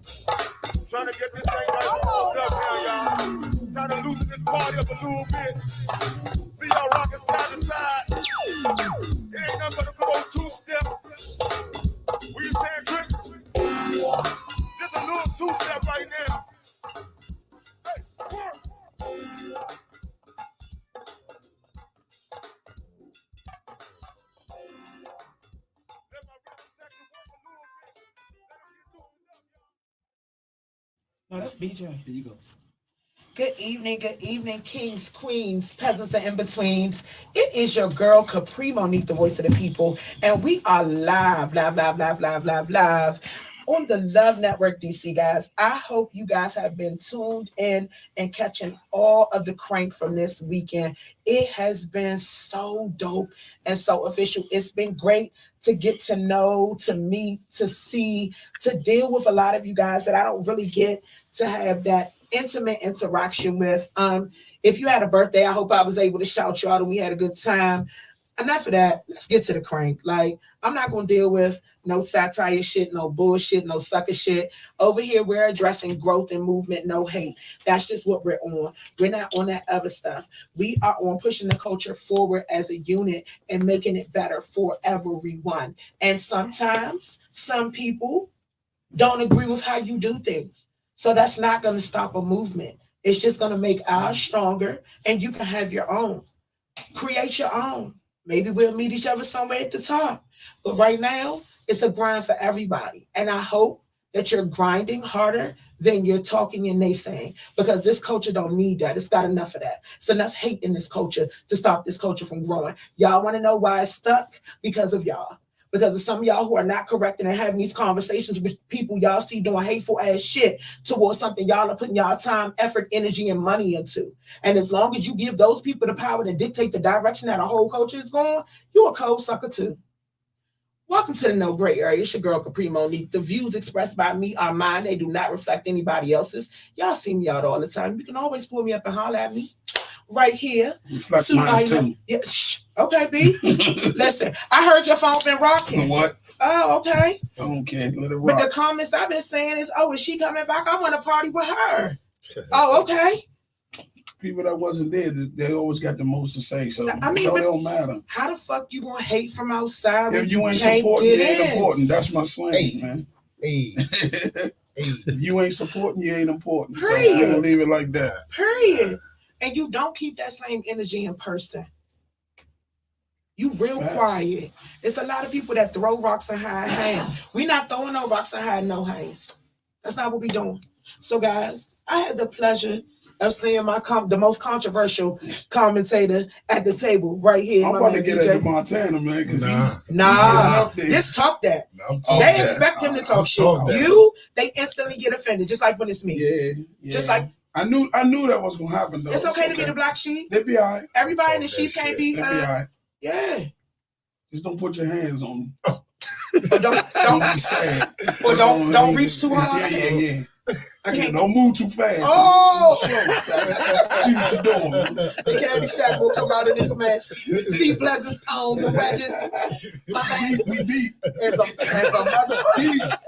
Trying to get this thing right on up now, y'all. Trying to loosen this party up a little bit. See y'all rocking side to side. It ain't nothing but a good old two-step. What you saying, Chris? Just a little two-step right now. Hey, work. No, that's BJ. Here you go. Good evening, kings, queens, peasants, and in-betweens. It is your girl, Kapri, Monique, the voice of the people, and we are live on the Love Network DC, guys. I hope you guys have been tuned in and catching all of the crank from this weekend. It has been so dope and so official. It's been great to get to know, to meet, to see, to deal with a lot of you guys that I don't really get to have that intimate interaction with. If you had a birthday, I hope I was able to shout you out and we had a good time. Enough of that. Let's get to the crank. Like, I'm not going to deal with no satire shit, no bullshit, no sucker shit. Over here, we're addressing growth and movement, no hate. That's just what we're on. We're not on that other stuff. We are on pushing the culture forward as a unit and making it better for everyone. And sometimes some people don't agree with how you do things. So that's not going to stop a movement. It's just going to make ours stronger, and you can have your own. Create your own. Maybe we'll meet each other somewhere at the top. But right now, it's a grind for everybody. And I hope that you're grinding harder than you're talking and naysaying, because this culture don't need that. It's got enough of that. It's enough hate in this culture to stop this culture from growing. Y'all want to know why it's stuck? Because of y'all. Because of some of y'all who are not correcting and having these conversations with people y'all see doing hateful ass shit towards something y'all are putting y'all time, effort, energy, and money into. And as long as you give those people the power to dictate the direction that a whole culture is going, you're a cold sucker too. Welcome to the No Gray Area. It's your girl, Kapri Monique. The views expressed by me are mine. They do not reflect anybody else's. Y'all see me out all the time. You can always pull me up and holler at me. Right here. Reflect mine too. Yeah, okay, B. Listen, I heard your phone been rocking. What? Oh, okay. I don't care. Let it rock. But the comments I've been saying is, oh, is she coming back? I want to party with her. Oh, okay. People that wasn't there, they always got the most to say. So I mean, it don't matter. How the fuck you gonna hate from outside? If you ain't supporting, you ain't important. That's my slang, man. Hey. If you ain't supporting, you ain't important. Period. So I'm gonna leave it like that. Period. And you don't keep that same energy in person. You real quiet. It's a lot of people that throw rocks and hide hands. We not throwing no rocks and hiding no hands. That's not what we doing. So, guys, I had the pleasure of seeing the most controversial commentator at the table right here. I'm about to get at Montana, man. Just talk that. No, they expect him to talk shit. They instantly get offended, just like when it's me. Yeah. Just like I knew that was gonna happen though. It's okay to be the black sheep. They be all right. Everybody in the sheep can't be. They be all right. Yeah. Just don't put your hands on them. don't be sad. Or don't reach too hard. Yeah. I can't. Don't move too fast. Oh! See what you're doing. The candy shack will come out of this mess. See Pleasant's on the wedges. We deep. As a motherfucker.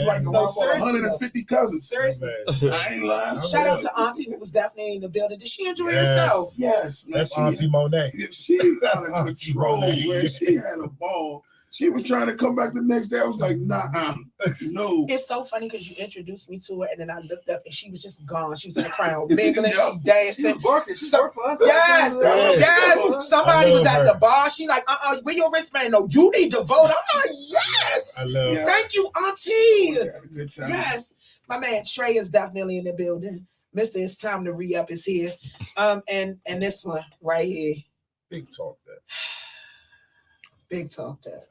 Like about 150 cousins. Seriously. I ain't lying. Shout out to Auntie, who was definitely in the building. Did she enjoy herself? Yes, man. That's Auntie Monet. She was out of control, man. She had a ball. She was trying to come back the next day. I was like, nah, no. It's so funny because you introduced me to her, and then I looked up, and she was just gone. She was in the crowd, mingling, she dancing. She was working. She worked for us. Yes. Somebody was at the bar. She like, where your wristband? No, you need to vote. I'm like, yes. I love it. Thank you, Auntie. Had a good time. Yes. My man Trey is definitely in the building. Mr. It's Time to Re-Up is here. And this one right here. Big talk that. Big talk that.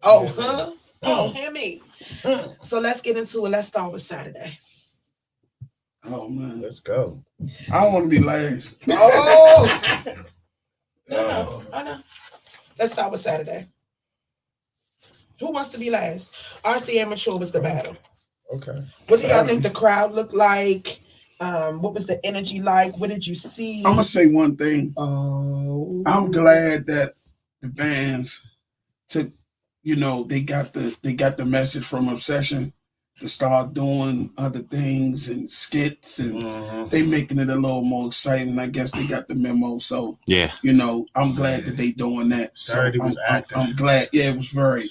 Oh, hear me. So let's get into it. Let's start with Saturday. Oh man, let's go. I don't want to be last. Oh, I know. Let's start with Saturday. Who wants to be last? RC Amateur was the battle. Okay. What do y'all think the crowd looked like? What was the energy like? What did you see? I'm gonna say one thing. Oh, I'm glad that the bands took, you know, they got the message from Obsession to start doing other things and skits, and they making it a little more exciting. I guess they got the memo. So yeah, you know, I'm glad that they doing that. Saturday so was active. I'm glad. Yeah, it was very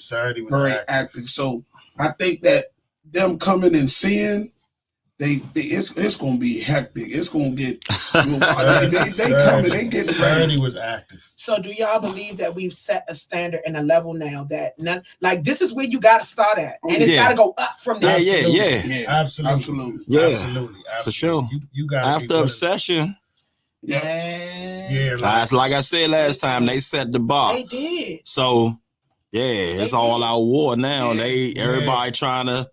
active. So I think that them coming and seeing, it's gonna be hectic. It's gonna get they getting Saturday ready. was active. So do y'all believe that we've set a standard and a level now that none, like this is where you got to start at, and it's got to go up from there? Absolutely. Absolutely. For sure. You got after Obsession. Yeah. Like I said last time, they set the bar. They did. So it's all out war now. Everybody trying to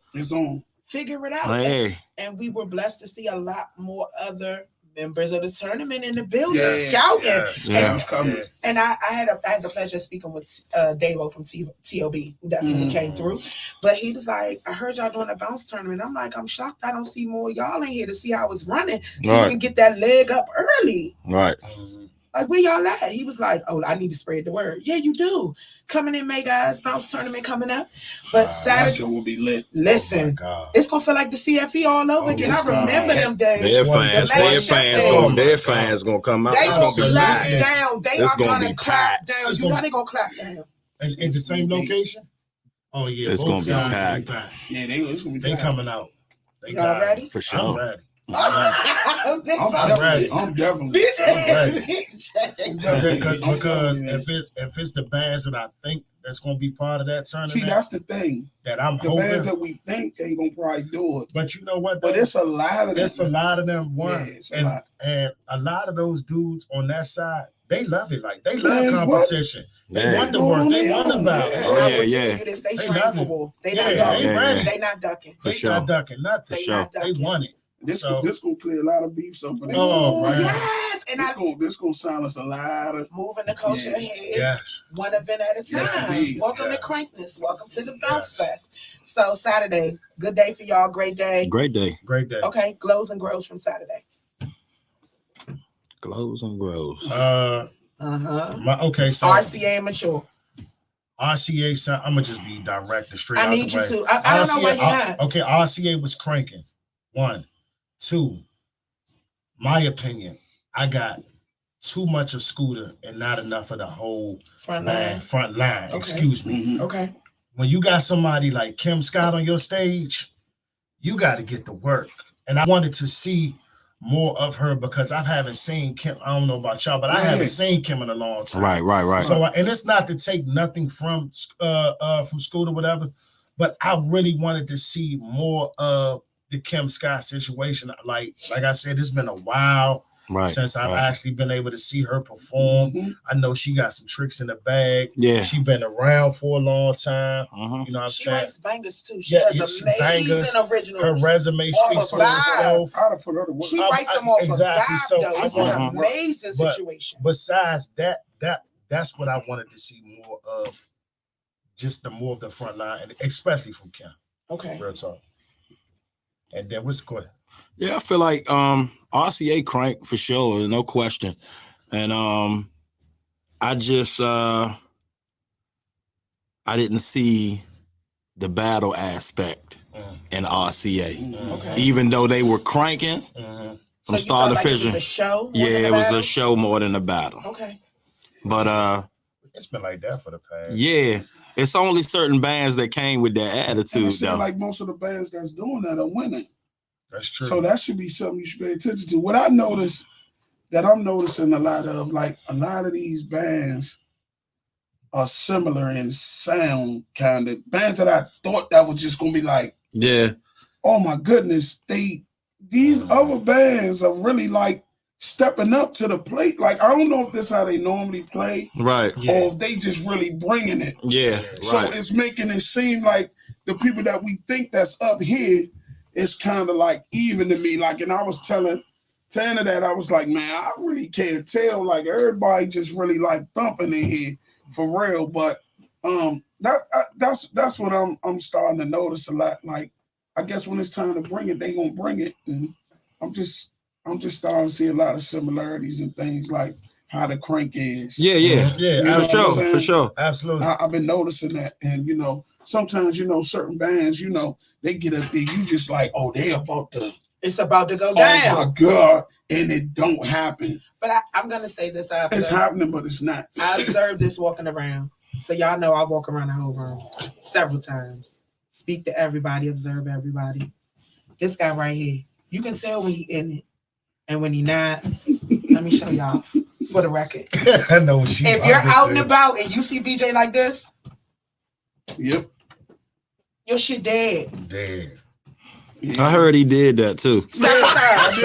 figure it out. Hey. And we were blessed to see a lot more other members of the tournament in the building shouting. And I had the pleasure of speaking with Davo from TOB, who definitely came through. But he was like, I heard y'all doing a bounce tournament. I'm like, I'm shocked I don't see more y'all in here to see how it's running, so you can get that leg up early. Right. Like, where y'all at? He was like, oh, I need to spread the word. Yeah, you do. Coming in May, guys. Bounce tournament coming up. But Saturday will be lit. Listen, it's going to feel like the CFE all over again. I remember them days. Their fans going to come out. They going to clap down. They are going to clap packed. down. You know they going to clap down. In the same location? Oh, yeah. It's going to be packed. Yeah, it's going to be They coming out. Y'all ready? For sure. I'm ready. I'm definitely ready. Because if it's the bands that I think that's going to be part of that tournament. See, that's the thing. That I'm the hoping. bands that we think ain't going to probably do it. But you know what? Though? But it's a lot of them. It's a lot of them. Yeah, and a lot of those dudes on that side, they love it. Like, they love competition. What? They want the work. They want the battle. They train for war. They not ducking. They not ducking. They not ducking nothing. They want it. This gonna clear a lot of beef up for them. Yes, and this gonna silence a lot of moving the culture ahead. Yes, one event at a time. Welcome to Crankness. Welcome to the Bounce Fest. So Saturday, good day for y'all. Great day. Great day. Okay, glows and grows from Saturday. Glows and grows. So RCA and Mature. RCA, I'm gonna just be direct and straight. I need you to. I don't know where you're at. Okay, RCA was cranking. 1, 2. My opinion, I got too much of Scooter and not enough of the whole front line. Okay. Excuse me. Okay. When you got somebody like Kim Scott on your stage, you got to get to work. And I wanted to see more of her because I haven't seen Kim. I don't know about y'all, but I haven't seen Kim in a long time. Right. So, and it's not to take nothing from Scooter, whatever, but I really wanted to see more of the Kim Scott situation. Like I said, it's been a while since I've actually been able to see her perform. I know she got some tricks in the bag. Yeah, she been around for a long time. You know what I'm she saying? She writes bangers too. She has amazing originals. Her resume speaks for herself. She writes them off exactly. Of vibe, So though. It's an amazing situation. Besides that's what I wanted to see more of. Just the more of the front line, and especially from Kim. Okay. Real talk. And then what's the question? Yeah, I feel like RCA crank for sure, no question. And I just I didn't see the battle aspect in RCA. Okay. Even though they were cranking from start to finish. It was a show? It was a show more than a battle. Okay. But it's been like that for the past. Yeah. It's only certain bands that came with that attitude. Though. Like most of the bands that's doing that are winning. That's true. So that should be something you should pay attention to. What I noticed that I'm noticing a lot of these bands are similar in sound, kind of bands that I thought that was just gonna be like, oh my goodness, these other bands are really like stepping up to the plate. Like, I don't know if this is how they normally play, right? Or if they just really bringing it, So it's making it seem like the people that we think that's up here is kind of like even to me. Like, and I was telling Tanner that I was like, man, I really can't tell. Like, everybody just really like thumping in here for real. But that's what I'm starting to notice a lot. Like, I guess when it's time to bring it, they gonna bring it, and I'm just starting to see a lot of similarities and things. Like how the crank is. Yeah, yeah, Yeah, You know for what I'm sure, saying? for sure. absolutely. I've been noticing that, and sometimes certain bands, they get up there, you just like, oh, they about to, It's about to go oh my down. God, and it don't happen. But I'm gonna say this. It's happening, but it's not. I observed this walking around. So y'all know I walk around the whole room several times. Speak to everybody, observe everybody. This guy right here, you can tell when he in it and when he not. Let me show y'all for the record. I know what she. If you're out and about and you see BJ like this, Yep. your shit dead. Dead. I heard he did that too. Several times.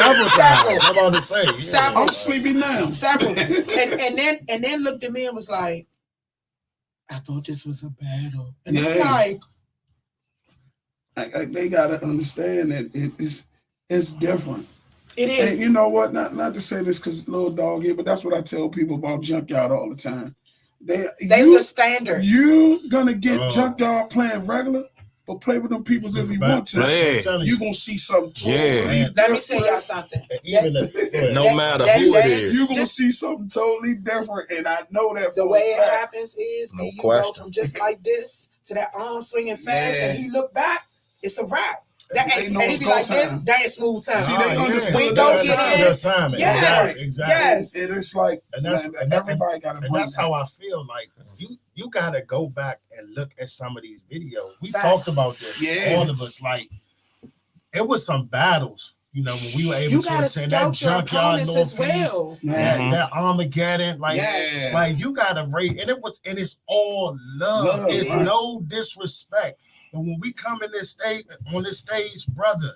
I'm about to say. Yeah. Several. I'm sleepy now. Several. And then looked at me and was like, I thought this was a battle. And I'm like, they gotta understand that it's different. it is. And you know what? Not to say this because little dog here, but that's what I tell people about Junkyard all the time. They the standard. You gonna get Junkyard playing regular, but play with them peoples if you want to. You gonna see something totally Let me tell y'all something. No matter who it is, you gonna see something totally different, and I know that. The way it happens is No when you question. go from just like this to that arm swinging fast, and he look back, it's a wrap. That ain't, and he be like this, that ain't smooth time. See, they understood We don't get the assignment. Yes, Exactly. yes. And it's like, and that's everybody got to. And that's how I feel. Like you got to go back and look at some of these videos. We Facts. talked about this. Yeah. All of us. Like it was some battles. When we were able to attend that scout your Junkyard opponents as Northeast, well. that Armageddon, like you gotta rate, and it's all love. It's no disrespect. And when we come in this stage, brother,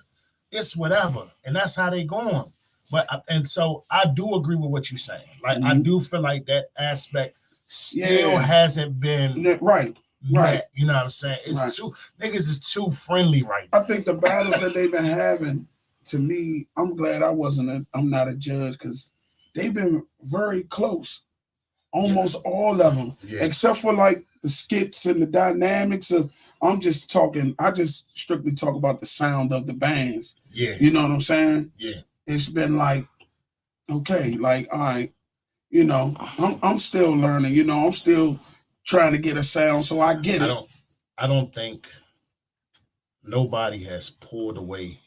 it's whatever, and that's how they going. But and so I do agree with what you're saying. Like I do feel like that aspect still hasn't been right. Met, you know what I'm saying? It's too niggas is too friendly right now. I think the battles that they've been having, to me, I'm glad I'm not a judge because they've been very close. Almost all of them, except for like the skits and the dynamics of. I just strictly talk about the sound of the bands. Yeah. You know what I'm saying? Yeah. It's been like, okay, like, all right, I'm still learning, I'm still trying to get a sound, so I get it. I don't think nobody has pulled away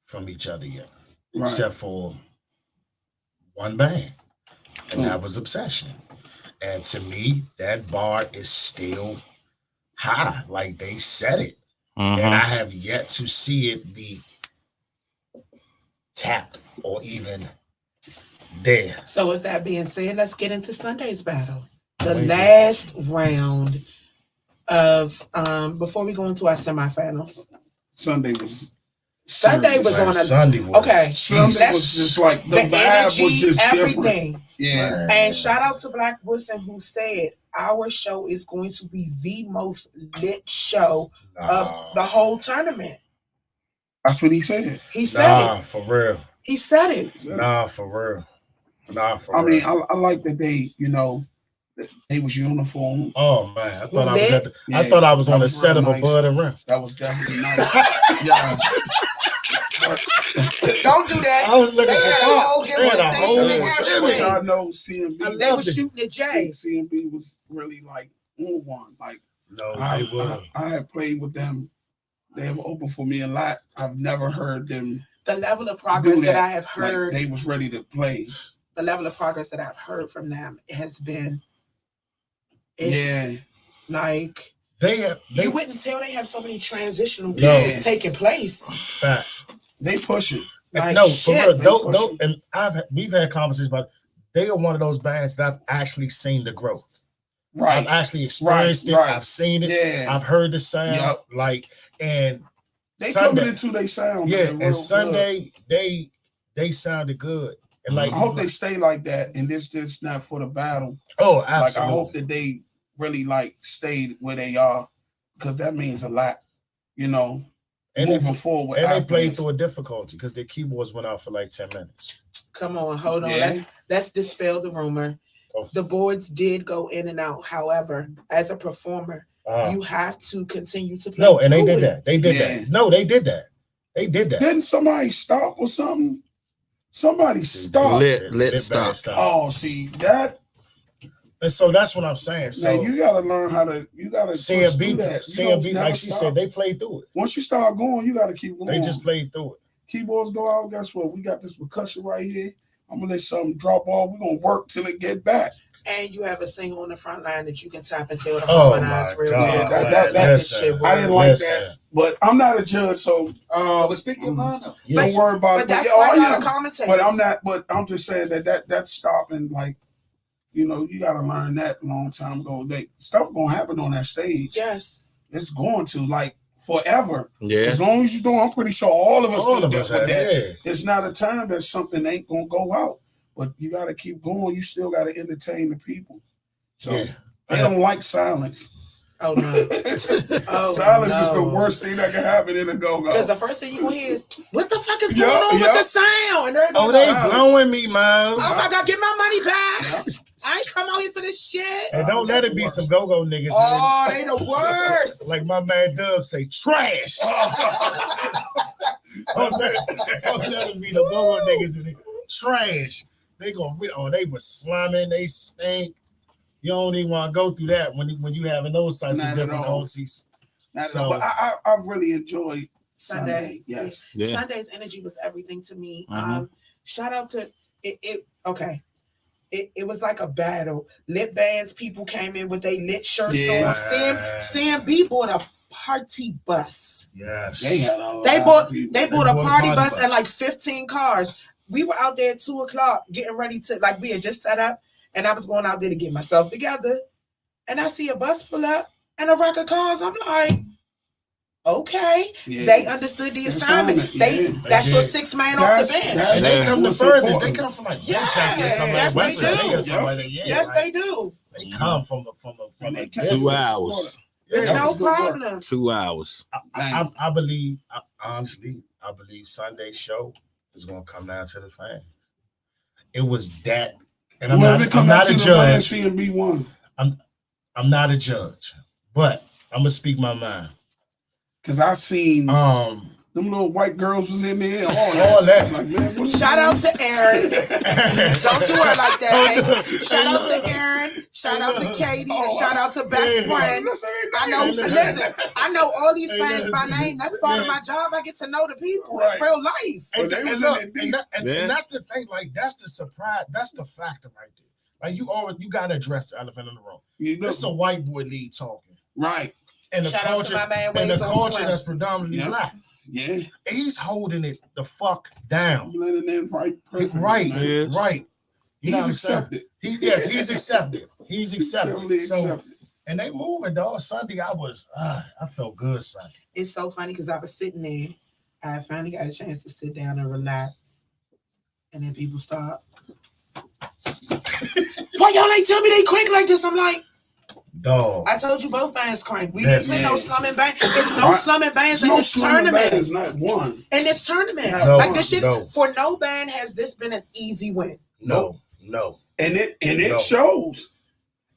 from each other yet, except for one band, and that was Obsession. And to me, that bar is still high. Like they said it, and I have yet to see it be tapped or even there. So with that being said, let's get into Sunday's battle. The last round of before we go into our semifinals. Sunday was on a Sunday was, okay. Sunday was just like the vibe energy, was just everything. Different. Yeah. And shout out to Black Wilson who said our show is going to be the most lit show of the whole tournament. That's what he said. He said it. For real. He said it. For real. I mean, I like that they was uniform. Oh man, I thought I was on the set of a Bud and Rim. That was definitely nice. Yeah. Don't do that. I was looking for a whole Which I know CMB. They was shooting at Jay. CMB was really like on one. Like I had played with them. They have opened for me a lot. I've never heard them. The level of progress that I have heard. Like they was ready to play. The level of progress that I've heard from them has been. Like you wouldn't tell they have so many transitional pieces taking place. Facts. They push it. Like, no, for real. And we've had conversations about it. They are one of those bands that I've actually seen the growth. Right. I've actually experienced it. I've seen it. Yeah. I've heard the sound. Yep. Like, and they Sunday, coming into their sound. Yeah, and Sunday good. They sounded good. And like I hope they stay like that. And this just not for the battle. Oh, absolutely. Like I hope that they really stayed where they are, because that means a lot, and moving forward. And they played through a difficulty because their keyboards went out for like 10 minutes. Come on, hold on. Let's dispel the rumor. Oh. The boards did go in and out. However, as a performer, you have to continue to play. No, and they did that. They did that. No, they did that. They did that. Didn't somebody stop or something? Somebody stop. Lit stop. Oh, see that. And so that's what I'm saying. So Man, you gotta learn how to. You gotta CMB, that. CMB, like she said, they played through it. Once you start going, you gotta keep going. They just played through it. Keyboards go out. Guess what? We got this percussion right here. I'm gonna let something drop off. We're gonna work till it get back. And you have a singer on the front line that you can tap and tell the Oh harmonize my real God. well. Yeah, that shit. I didn't like that, but I'm not a judge, so but speak your mind up. don't worry about But it. that's why y'all the commentators. But I'm not. But I'm just saying that's stopping. Like, you know, you got to learn that a long time ago. Stuff gonna happen on that stage. Yes, it's going to like forever. Yeah. As long as you do, I'm pretty sure all of us All do of us that. have, yeah. It's not a time that something ain't gonna go out, but you got to keep going. You still got to entertain the people. So they don't like silence. Oh no! Silence is the worst thing that can happen in a go-go. Because the first thing you gonna hear is, "What the fuck is going on with the sound?" And oh, they blowing me, man. Oh my God, get my money back! I ain't come out here for this shit. And don't let it be some go-go niggas. Oh, they the worst. Like my man Dub say, trash. Don't let it be the go-go niggas in it. Trash. They was slamming, they stink. You don't even want to go through that when you having those types of difficulties. But I really enjoyed Sunday. Yes. Sunday's energy was everything to me. Shout out to it. Okay. It was like a battle. Lit bands, people came in with their lit shirts on. CMB bought a party bus. Yes. They bought a party bus and like 15 cars. We were out there at 2:00 getting ready to, like, we had just set up, and I was going out there to get myself together. And I see a bus pull up and a wreck of cars. I'm like, okay. Yeah. They understood the assignment. That's your 6 man off the bench. And they come the furthest. They come from like Manchester or something. Yes, West they Virginia do. or something like that. Yes, they do. They come from 2 hours. There's no problem. 2 hours. I believe, honestly, Sunday's show is going to come down to the fans. It was that, and I'm not a judge. I'm not a judge, but I'm gonna speak my mind. Cause I seen them little white girls was in there. All that. Like, man, shout out to Aaron. Don't do her like that. Hey. Shout out to Aaron. Shout out to Katie. And shout out to best friend. I know all these fans by name. That's part of my job. I get to know the people in real life. And that's the thing. Like, that's the surprise. That's the factor right there. Like, you gotta address the elephant in the room. It's a white boy league talking. Right. And the culture that's predominantly black. Yeah. He's holding it the fuck down. Right. You know what I'm saying? He's accepted. He's accepted. So, and they moving, dog. Sunday, I felt good Sunday. It's so funny because I was sitting there. I finally got a chance to sit down and relax. And then people start, why y'all ain't tell me they quick like this? I'm like, dog. I told you both bands crank. We didn't put no slumming bands. There's no slumming bands in this tournament. There's not one. In this tournament. This shit, for no band has this been an easy win. No. And it shows.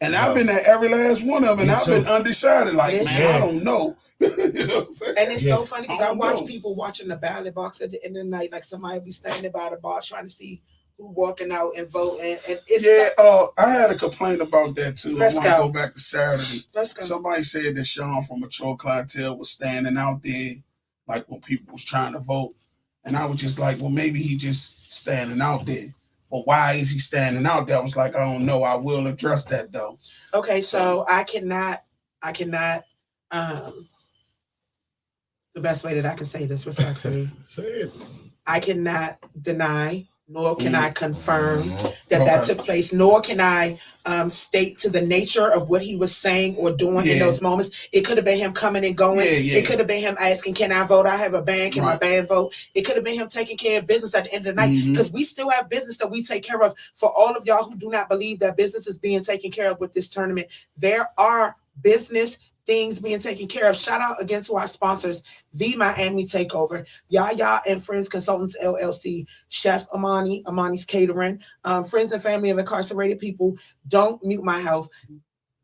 And I've been at every last one of them, and I've been undecided. Like, I don't know. You know what I'm saying? And it's so funny because I watch people watching the ballot box at the end of the night, like somebody be standing by the bar trying to see who walking out and vote. And it's I had a complaint about that too. Let's I want to go back to Saturday. Let's go. Somebody said that Sean from Mature Clientele was standing out there, like when people was trying to vote, and I was just like, well, maybe he just standing out there. But why is he standing out there? I was like, I don't know. I will address that though. Okay, so I cannot. The best way that I can say this respectfully, I cannot deny, nor can I confirm that took place, nor can I state to the nature of what he was saying or doing in those moments. It could have been him coming and going. It could have been him asking, can I vote? I have a band. Can my band vote? It could have been him taking care of business at the end of the night, because we still have business that we take care of. For all of y'all who do not believe that business is being taken care of with this tournament, there are business things being taken care of. Shout out again to our sponsors, the Miami Takeover, Yaya and Friends Consultants LLC, Chef Amani's Catering, Friends and Family of Incarcerated People, Don't Mute My Health,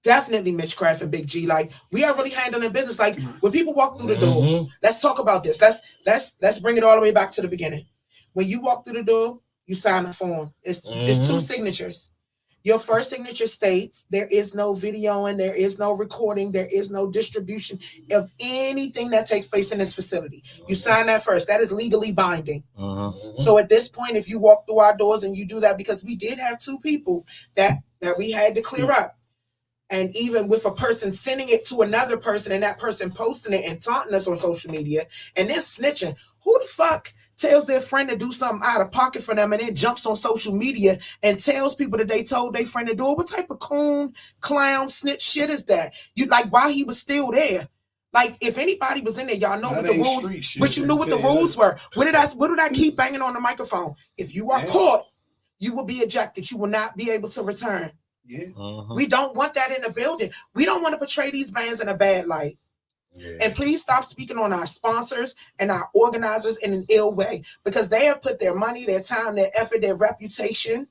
definitely Mitchcraft and Big G. Like, we are really handling business. Like, when people walk through the door, let's talk about this. Let's bring it all the way back to the beginning. When you walk through the door, you sign a form. It's 2 signatures. Your first signature states there is no videoing, there is no recording, there is no distribution of anything that takes place in this facility. You sign that first. That is legally binding. So at this point, if you walk through our doors and you do that, because we did have 2 people that we had to clear up. And even with a person sending it to another person and that person posting it and taunting us on social media and then snitching, who the fuck tells their friend to do something out of pocket for them and then jumps on social media and tells people that they told their friend to do it? What type of coon, clown, snitch shit is that? You like why he was still there? Like if anybody was in there, y'all know what the rules, but you knew what the rules were. What did I keep banging on the microphone? If you are caught, you will be ejected. You will not be able to return. Yeah. We don't want that in the building. We don't want to portray these bands in a bad light. Yeah. And please stop speaking on our sponsors and our organizers in an ill way, because they have put their money, their time, their effort, their reputation,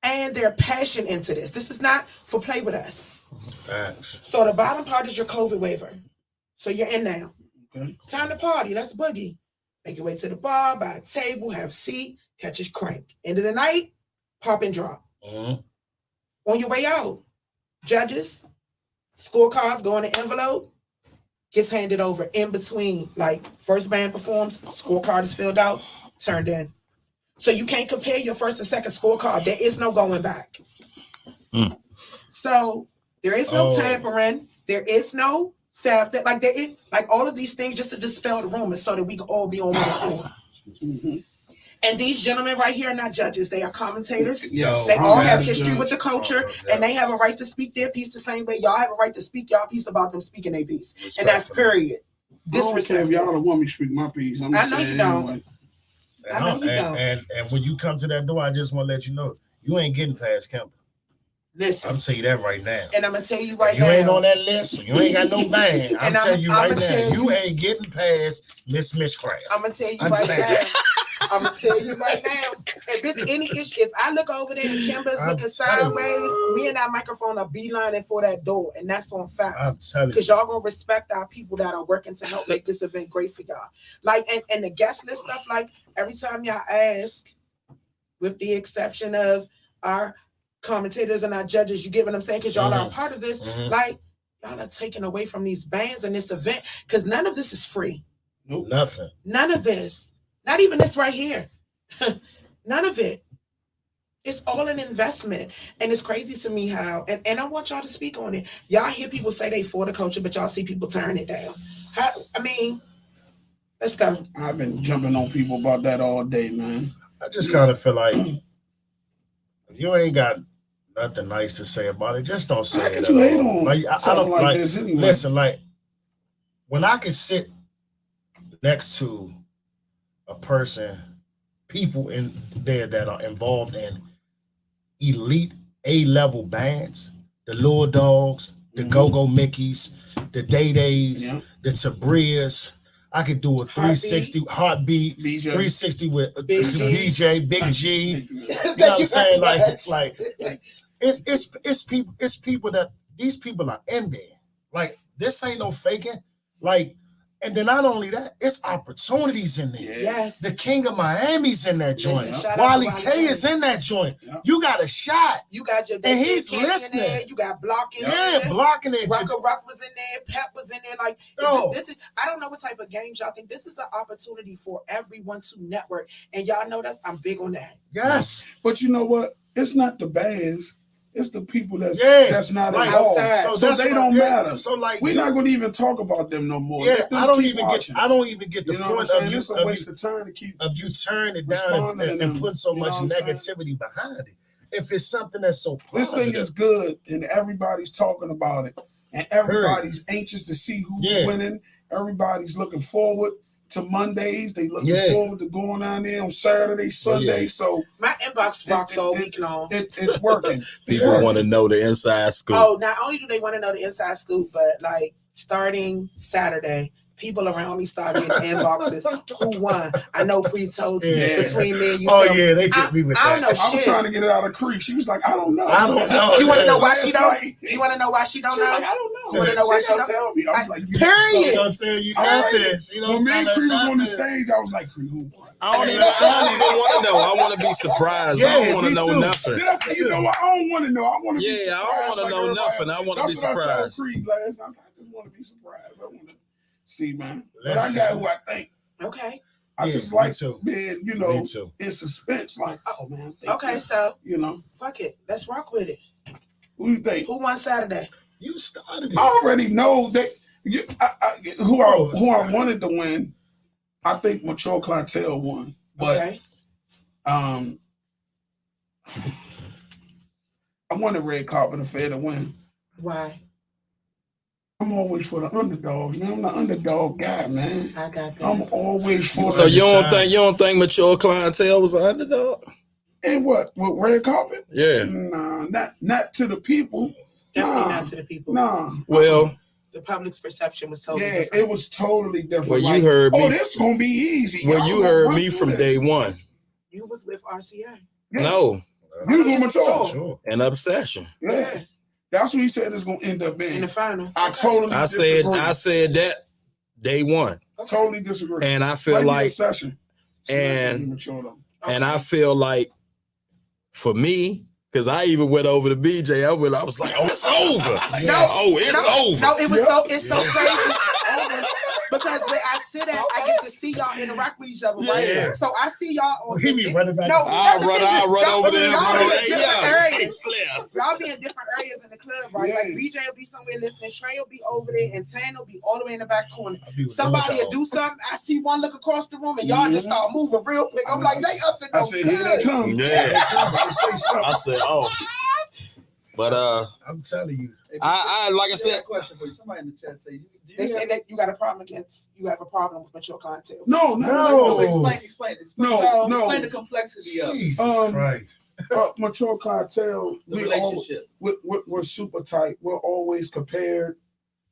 and their passion into this. This is not for play with us. Facts. So the bottom part is your COVID waiver. So you're in now. Okay. It's time to party. Let's boogie. Make your way to the bar, buy a table, have a seat, catch a crank. End of the night, pop and drop. On your way out, judges, scorecards go in an envelope, gets handed over in between. Like first band performs, scorecard is filled out, turned in. So you can't compare your first and second scorecard. There is no going back. So there is no tampering. There is no self that like there is like all of these things just to dispel the rumors so that we can all be on one accord. And these gentlemen right here are not judges. They are commentators. They all have history with the culture, and they have a right to speak their piece the same way y'all have a right to speak y'all piece about them speaking their piece. And that's period. I don't care if y'all don't want me to speak my piece. I know you don't. I know you don't. And when you come to that door, I just want to let you know, you ain't getting past Kemper. Listen. I'm telling you that right now. And I'm going to tell you right now. You ain't on that list. So you ain't got no band. I'm telling you right now. You ain't getting past Miss Mitchcraft. I'm going to tell you right now. I'm gonna tell you right now, if it's any issue, if I look over there and Kimber's looking sideways, me and that microphone are beelining for that door, and that's on facts. I'm telling you, because y'all gonna respect our people that are working to help make this event great for y'all. Like, and the guest list stuff, like every time y'all ask, with the exception of our commentators and our judges, you get what I'm saying? Because y'all are a part of this. Like, y'all are taking away from these bands and this event, because none of this is free. Nope. Nothing. None of this. Not even this right here. None of it. It's all an investment. And it's crazy to me how, and I want y'all to speak on it. Y'all hear people say they for the culture, but y'all see people turn it down. Let's go. I've been jumping on people about that all day, man. I just kind of feel like if you ain't got nothing nice to say about it, just don't say it. You hate on like, I don't like this anyway. Listen, like when I can sit next to a person, people in there that are involved in elite A-level bands, the Lure Dogs, the Go-Go Mickeys, the Day-Days, the Tabrias. I could do a 360 heartbeat, BJ. 360 with BJ, Big G. You know what I'm saying? Like it's people that these people are in there. Like this ain't no faking. Like, and then not only that, it's opportunities in there. Yes. The King of Miami's in that joint. Wally K is in that joint. Yep. You got a shot. You got your and he's listening. There. You got blocking there. Blocking it. Ruck was in there. Pep was in there. Like this is, I don't know what type of games y'all think. This is an opportunity for everyone to network. And y'all know that I'm big on that. Yes. But you know what? It's not the bands. It's the people that's not involved. So they don't matter. So like we're not going to even talk about them no more. Yeah, I don't even get the point of you. It's a waste of time to keep of you turning it down and put so much negativity behind it. If it's something that's so positive. This thing is good and everybody's talking about it and everybody's anxious to see who's winning. Everybody's looking forward to Mondays. They looking forward to going down there on Saturday, Sunday. So my inbox rocks all week long. It's working. People want to know the inside scoop. Oh, not only do they want to know the inside scoop, but like starting Saturday, people around me start getting inboxes. Who won? I know Pre told you between me and you. Oh yeah, they get me with that. I don't know shit. I was trying to get it out of Cree. She was like, I don't know. I don't know. You want to know why she don't? You want to know why she don't know? Like, I don't know. want to know why she she don't tell me. I was like, period. She don't tell you nothing. She don't when me tell and her Cree was on the nothing. stage, I was like, Cree, who won? I don't even want to know. I want to be surprised. I don't want to me know too. nothing. Then I said, you know what? I don't want to know. I want to be surprised. Yeah, I don't want to like know everybody nothing. else. I want to be That's what I told surprised. Cree last night. I said, I just want to be surprised. I want to see, man. But I got who I think. Okay. I Yeah, just me like too. being, you Me know, too. in suspense. Like, oh man. Okay, so you know, fuck it. Let's rock with it. who you think? Who won Saturday? You started it. I already know that who I wanted to win. I think Mature Clientele won, but Okay. I wanted Red Carpet Affair to win. Why? I'm always for the underdogs, man. I'm the underdog guy, man. I got that. I'm always for So the. you don't think Mature Clientele was an underdog? And what? With Red Carpet? Yeah. Nah, not to the people. Definitely not to the people. Nah. Well, The public's perception was totally Yeah, different. it was totally different. Well, you like, heard me. Oh, this gonna be easy. well, Y'all you gonna heard run me through from this. day one. You was with RTA. Yeah. No, You was with Mature. Sure. an obsession. Yeah. That's what he said it's gonna end up being. In the final. I totally disagree. I said that day one, Totally disagree. and I feel Might be like, obsession. and- Mature though. and I feel like, for me, because I even went over to BJ. I was like, oh, it's over. It's over. No, it was Yep. it's so crazy. Because where I sit at, I get to see y'all interact with each other, right? Yeah. So I see y'all on He be running back. No, I'll run y'all- over there. y'all Bro. be in Hey, different yeah. areas. Hey, Y'all be in different areas in the club, right? Yeah. Like BJ will be somewhere listening, Trey will be over there, and Tan will be all the way in the back corner. I be with Somebody them will do something. I see one look across the room, and y'all just start moving real quick. I'm like, they up to I no said, here they good. come. Yeah. I say something. I said, oh. But I'm telling you. I like I said, question for you. Somebody in the chat say They say that you got a problem you have a problem with Mature Clientele. No. explain. No. Explain the complexity of it. Jesus Um, Christ. Mature Clientele, The we relationship. we're super tight. We're always compared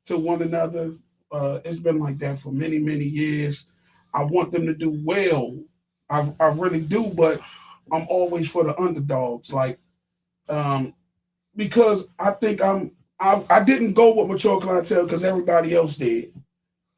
to one another. It's been like that for many, many years. I want them to do well. I really do, but I'm always for the underdogs. Like, because I think I didn't go with Mature Clientele because everybody else did,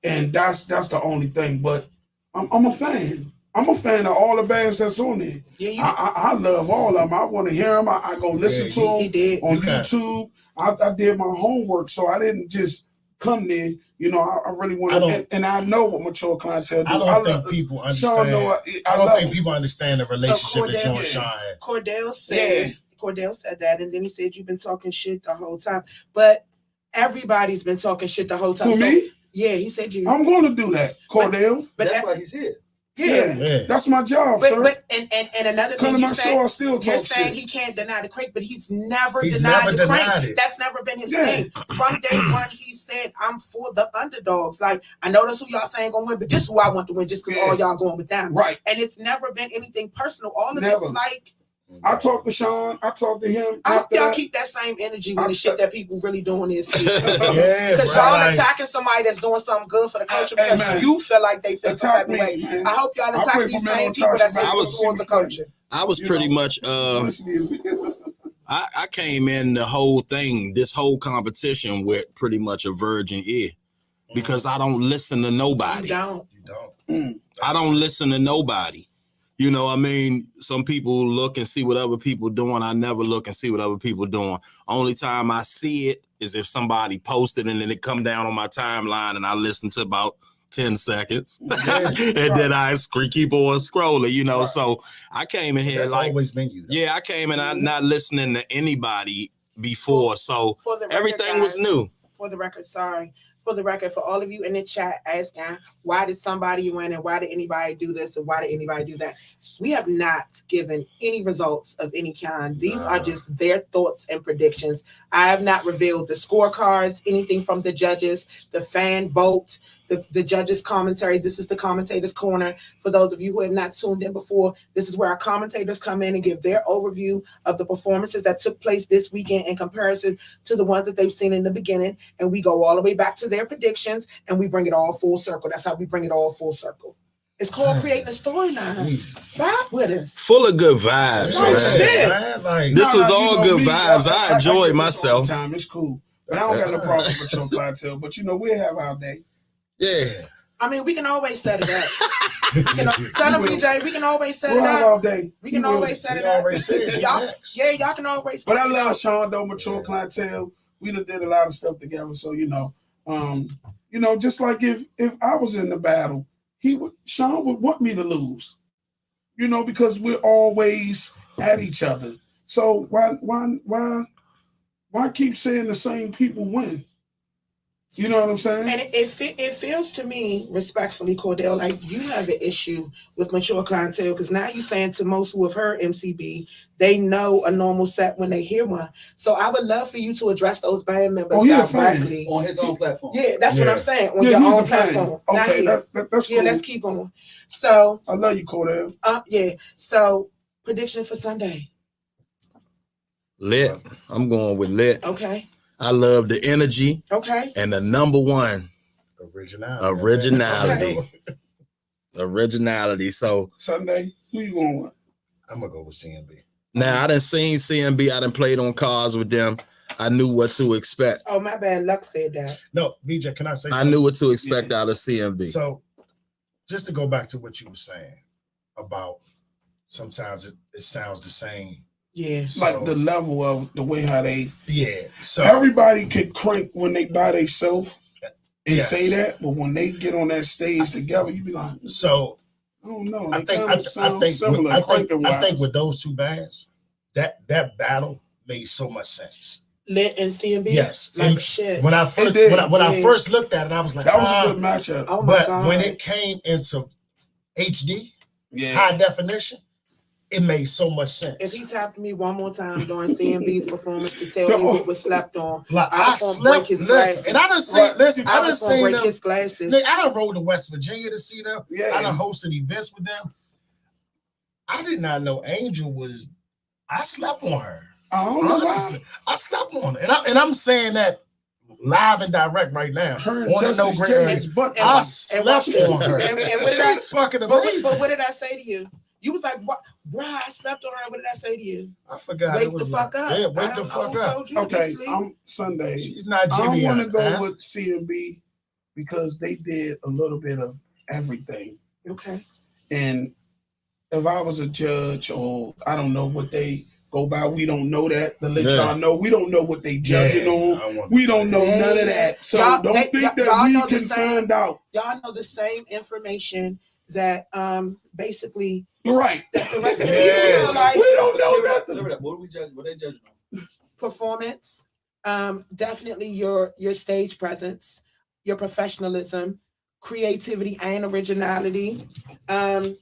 and that's the only thing. But I'm a fan. I'm a fan of all the bands that's on there. Yeah, I love all of them. I want to hear them. I go listen to them he did. on You can. YouTube. I did my homework, so I didn't just come there. You know, I really want to, and I know what Mature Clientele do. I don't think people understand. Sean, know I don't love think them. people understand the relationship that you and Cordell- Sean had. Cordell said that, and then he said you've been talking shit the whole time. But everybody's been talking shit the whole time. Who, me? Yeah, he said you. I'm going to do that, Cordell. But That's that- why he's here. Yeah, that's my job, sir. But and another Come thing to you my say, show, I still you're talk saying shit. he can't deny the crank, but he's never He's denied never the crank. denied it. That's never been his Yeah. thing. From day one, he said, "I'm for the underdogs." Like, I know that's who y'all saying gonna win, but this is who I want to win, just because Yeah. all y'all going with them. Right. And it's never been anything personal. All of Never. it, like, I talked to Sean. I talked to him. I hope after y'all that. keep that same energy when the shit that people really doing is here. Yeah, Because bro, y'all like- attacking somebody that's doing something good for the culture Hey, because man. you feel like they feel some Attack type of me, way. man. I hope y'all I attack pray these for same mental people that say charge. this towards the culture. I was You pretty know. much Publicity is- I came in the whole thing, this whole competition with pretty much a virgin ear because I don't listen to nobody. You don't. You don't. I don't listen to nobody. You know, I mean, some people look and see what other people doing. I never look and see what other people doing. Only time I see it is if somebody posted and then it come down on my timeline and I listen to about 10 seconds. And then I keep on scrolling, you know. Right. So I came in here That's like, always been you. Though. yeah, I came in not listening to anybody before. So For the record, everything was guys, new. For the record, sorry. For the record, for all of you in the chat asking, why did somebody win and why did anybody do this and why did anybody do that? We have not given any results of any kind. These are just their thoughts and predictions. I have not revealed the scorecards, anything from the judges, the fan vote, the judges' commentary. This is the commentators' corner. For those of you who have not tuned in before, this is where our commentators come in and give their overview of the performances that took place this weekend in comparison to the ones that they've seen in the beginning. And we go all the way back to their predictions and we bring it all full circle. That's how we bring it all full circle. It's called creating a storyline. Vibe with us. Full of good vibes. Oh, man. shit. Man, like, This was you all know good me, vibes. I get enjoyed this all myself. the time. It's cool. But I don't got no problem with your clientele. But we'll have our day. Yeah. I mean, we can always set it up. Tell them, BJ, we can always set We'll it have up. all day. We can always set it up. Y'all can always. But I love Sean though, mature clientele. We done did a lot of stuff together. So just like if I was in the battle, Sean would want me to lose. Because we're always at each other. So why keep saying the same people win? You know what I'm saying? And it feels to me, respectfully, Cordell, like you have an issue with mature clientele because now you're saying to most who have heard MCB, they know a normal set when they hear one. So I would love for you to address those band members directly on his own platform. Yeah, that's what I'm saying. On your own platform. Okay, that's cool. Yeah, let's keep on. So I love you, Cordell. Yeah. So prediction for Sunday. Lit. I'm going with lit. Okay. I love the energy. Okay. And the number one, originality. Okay. Originality. So Sunday, who you going with? I'm gonna go with CMB. Now I done seen CMB. I done played on cars with them. I knew what to expect. Oh, my bad. Luck said that. No, BJ, can I say something? I knew what to expect out of CMB. So just to go back to what you were saying about sometimes it sounds the same. Yeah. Like the level of the way how they. Yeah. So everybody can crank when they by themselves and say that, but when they get on that stage together, you be like, so I don't know. I think with those two bands, that battle made so much sense. Lit and CMB. Yes. Like shit. When I first looked at it, I was like, that was a good matchup. Oh my God. When it came into HD, high definition, it made so much sense. If he tapped me one more time during CMB's performance to tell me what was slept on, like, I was gonna break his glasses. And I done seen, listen, I done seen break them. His glasses. I done rode to West Virginia to see them. Yeah. I done hosted events with them. I did not know Angel was. I slept on her. I don't know why. I slept on her, and I'm saying that live and direct right now. Her and Justice James, but I slept on her. And what did I fucking amazing. But what did I say to you? You was like, "What, bro? I slept on her." What did I say to you? I forgot. Wake the fuck up. Yeah, wake the fuck up. Okay, I'm Sunday. She's not. I want to go with CMB because they did a little bit of everything. Okay. And if I was a judge, or I don't know what they go by, we don't know that. To let y'all know, we don't know what they judging on. We don't know none of that. So don't think that we can find out. Y'all know the same information that basically. You're right. The rest of the we don't know nothing. What are we judging? What they judging on? Performance, definitely your stage presence, your professionalism, creativity and originality,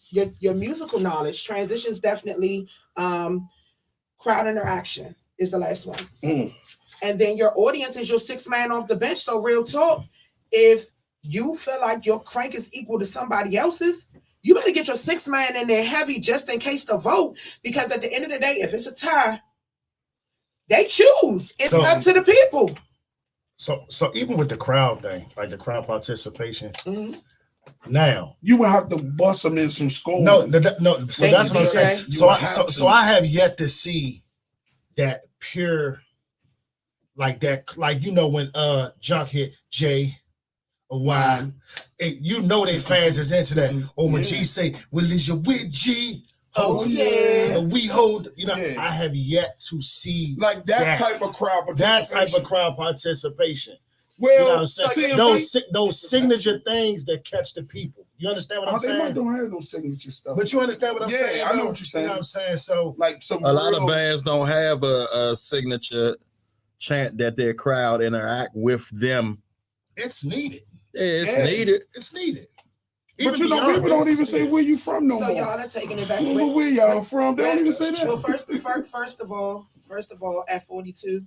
your musical knowledge. Transitions definitely, crowd interaction is the last one. And then your audience is your sixth man off the bench. So real talk, if you feel like your crank is equal to somebody else's, you better get your sixth man in there heavy just in case to vote. Because at the end of the day, if it's a tie, they choose. It's up to the people. So even with the crowd thing, like the crowd participation, now you will have to bust them in some score. No. So that's what I'm saying. So I have yet to see that pure, like that, like when Junk hit J. Why? You know they fans is into that. When G say, "Well, is you with G?" Oh yeah. We hold. I have yet to see like that type of crowd participation. That type of crowd participation. Well, those signature things that catch the people. You understand what I'm saying? They don't have no signature stuff. But you understand what I'm saying? Yeah, I know what you're saying. You know what I'm saying? So like a lot of bands don't have a signature chant that their crowd interact with them. It's needed. Yeah, it's needed. It's needed. But people don't even say where you from no more. So y'all are taking it back. Where y'all from? They don't even say that. Well, first of all, at 42.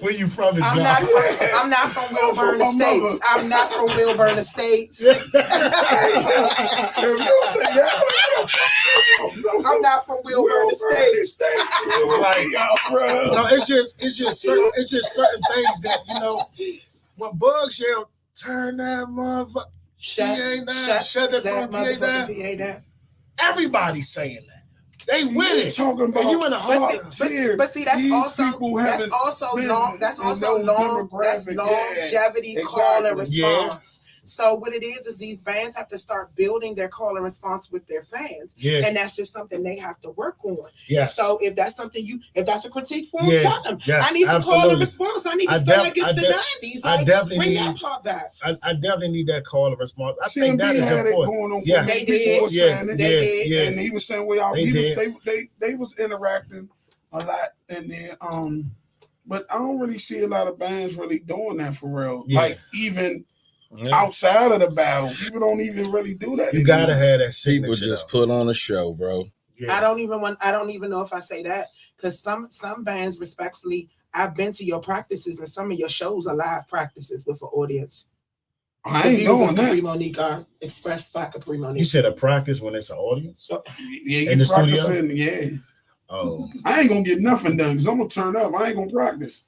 Where you from? I'm not from Wilburn Estates. I'm not from Wilburn Estates. I'm not from Wilburn Estates. No, it's just certain things that when Bugs yell, turn that motherfucker. Shut that motherfucking PA down. Everybody's saying that. They with it. Talking about And you in a hard tier. But see, that's These also people haven't been that's in also those long. That's demographic. longevity Yeah, call and exactly. response. So what it is these bands have to start building their call and response with their fans. Yeah. And that's just something they have to work on. Yes. So if that's something if that's a critique for them, Yeah. tell them. Yes, I need some absolutely. call and response. I need to feel like it's the 90s. I Like, definitely bring need that part back. I definitely need that call and response. I CMB think that is had important. it going on Yeah. for They me did. before Yeah. saying it. They did. Yeah. And he was saying they was interacting a lot, and then but I don't really see a lot of bands really doing that for real. Yeah. Like even outside of the battle, people don't even really do that. You gotta have that People signature. just put on a show, bro. Yeah. I don't even know if I say that, because some bands, respectfully, I've been to your practices, and some of your shows are live practices with an audience. I The ain't views of doing that. Kapri Monique are expressed by Kapri Monique. You said a practice when it's an audience? Yeah, In you the studio? practicing. Yeah, Oh. I ain't gonna get nothing done because I'm gonna turn up. I ain't gonna practice.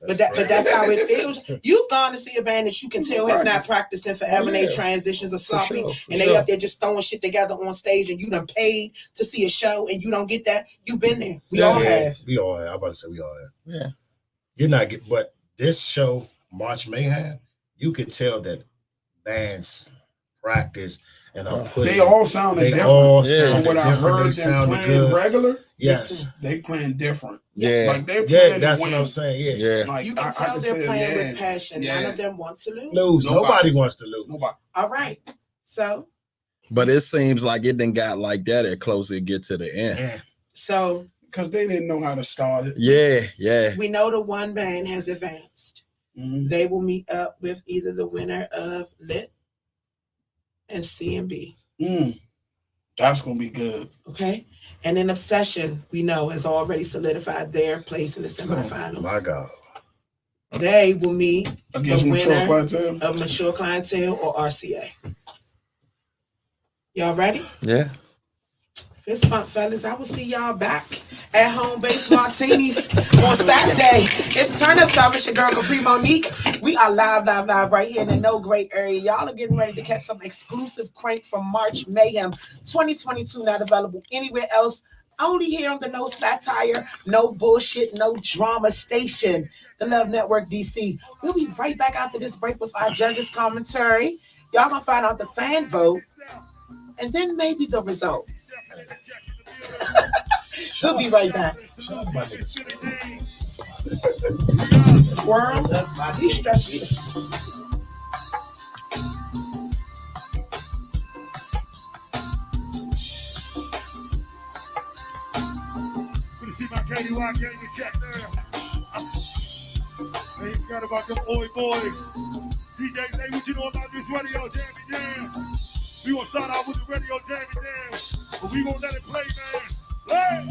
But that's how it feels. You've gone to see a band that you can tell has not practiced in forever, and Oh, yeah. their transitions are sloppy, sure, and they up there just throwing shit together on stage, and you done paid to see a show, and you don't get that. You've been there. We all have. We all have. I'm about to say we all have. Yeah. You're not getting, but this show, March Mayhem, you could tell that bands practice and are putting. They all sounded They different. all Yeah. sounded From what I different. heard They them sounded playing good. regular, Yes. they playing different. Yeah. Like they're Yeah, playing that's to what win. I'm saying. Yeah. Yeah. Like, You can I tell can they're say, playing yeah, with passion. yeah. None of them want to lose. Lose. Nobody. Nobody wants to lose. Nobody. All right. So But it seems like it didn't got like that at closer it get to the end. Yeah. so Because they didn't know how to start it. Yeah, yeah. we know the one band has advanced. Mhm. They will meet up with either the winner of Lit and CMB. That's gonna be good. Okay. And then Obsession, we know, has already solidified their place in the semifinals. My God. They will meet Against the mature winner clientele. of Mature Clientele or RCA. Y'all ready? Yeah. Fist bump, fellas. I will see y'all back at Home Base Martinis on Saturday. It's turn up time. It's your girl Kapri Monique. We are live right here in the No Great area. Y'all are getting ready to catch some exclusive crank from March Mayhem 2022. Not available anywhere else. Only here on the No Satire, No Bullshit, No Drama station, the Love Network DC. We'll be right back after this break with our judges' commentary. Y'all gonna find out the fan vote, and then maybe the results. We'll be right back. Squirrel, he stressed me. See my KDY gaming chapter. I ain't forgot about them Oi boys. DJ, say what you know about this radio jammy jam. We gonna start out with the radio jammy jam, but we gonna let it play, man. Play!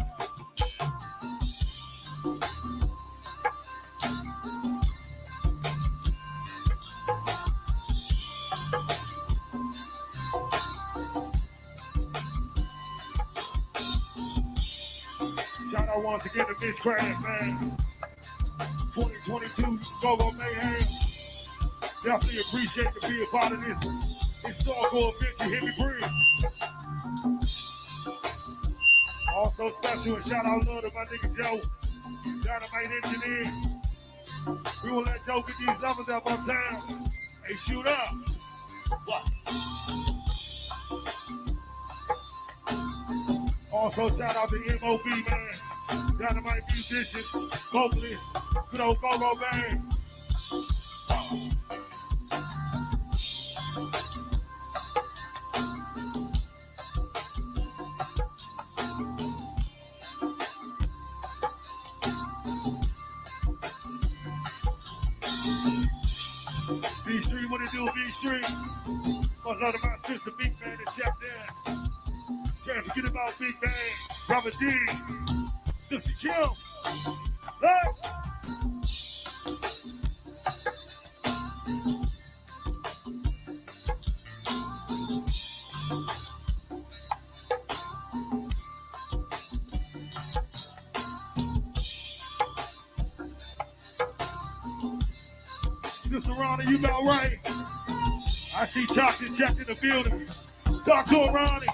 Shout out once again to Mitchcraft, man. 2022 Go-Go Mayhem. Definitely appreciate to be a part of this historical event. You hear me breathe. Also special and shout out love to my nigga Joe, Dynamite Engineer. We will let Joe get these numbers up on time. Hey, shoot up. What? Also shout out to MOB, man. Dynamite musician, vocalist, good old Go-Go band. V3, what it do, V3? Much love to my sister, Big Man, and Chef Dan. Can't forget about Big Man, Brother D, Sister Kim. Let's. Sister Ronnie, you about right. I see Chocolate Jack in the building. Talk to her, Ronnie.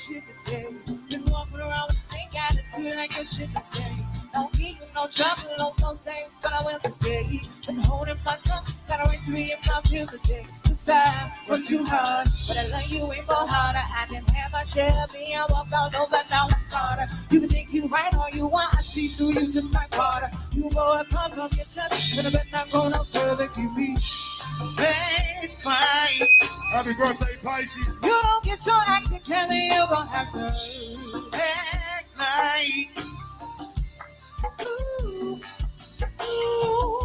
shit to say. Been walking around with the same attitude, ain't got shit to say. Don't give you no trouble on those things, but I will today. Been holding my tongue, got a right to be in my feels today. Cause I work too hard, but I love you ain't more harder. I didn't have my share of me, I walked all over, now I'm smarter. You can think you right all you want, I see through you just like water. You know it come from your chest, but I bet not go no further, give me bad fight. Happy birthday, Pisces. You don't get your act together, you gon' have to act like. Ooh, ooh,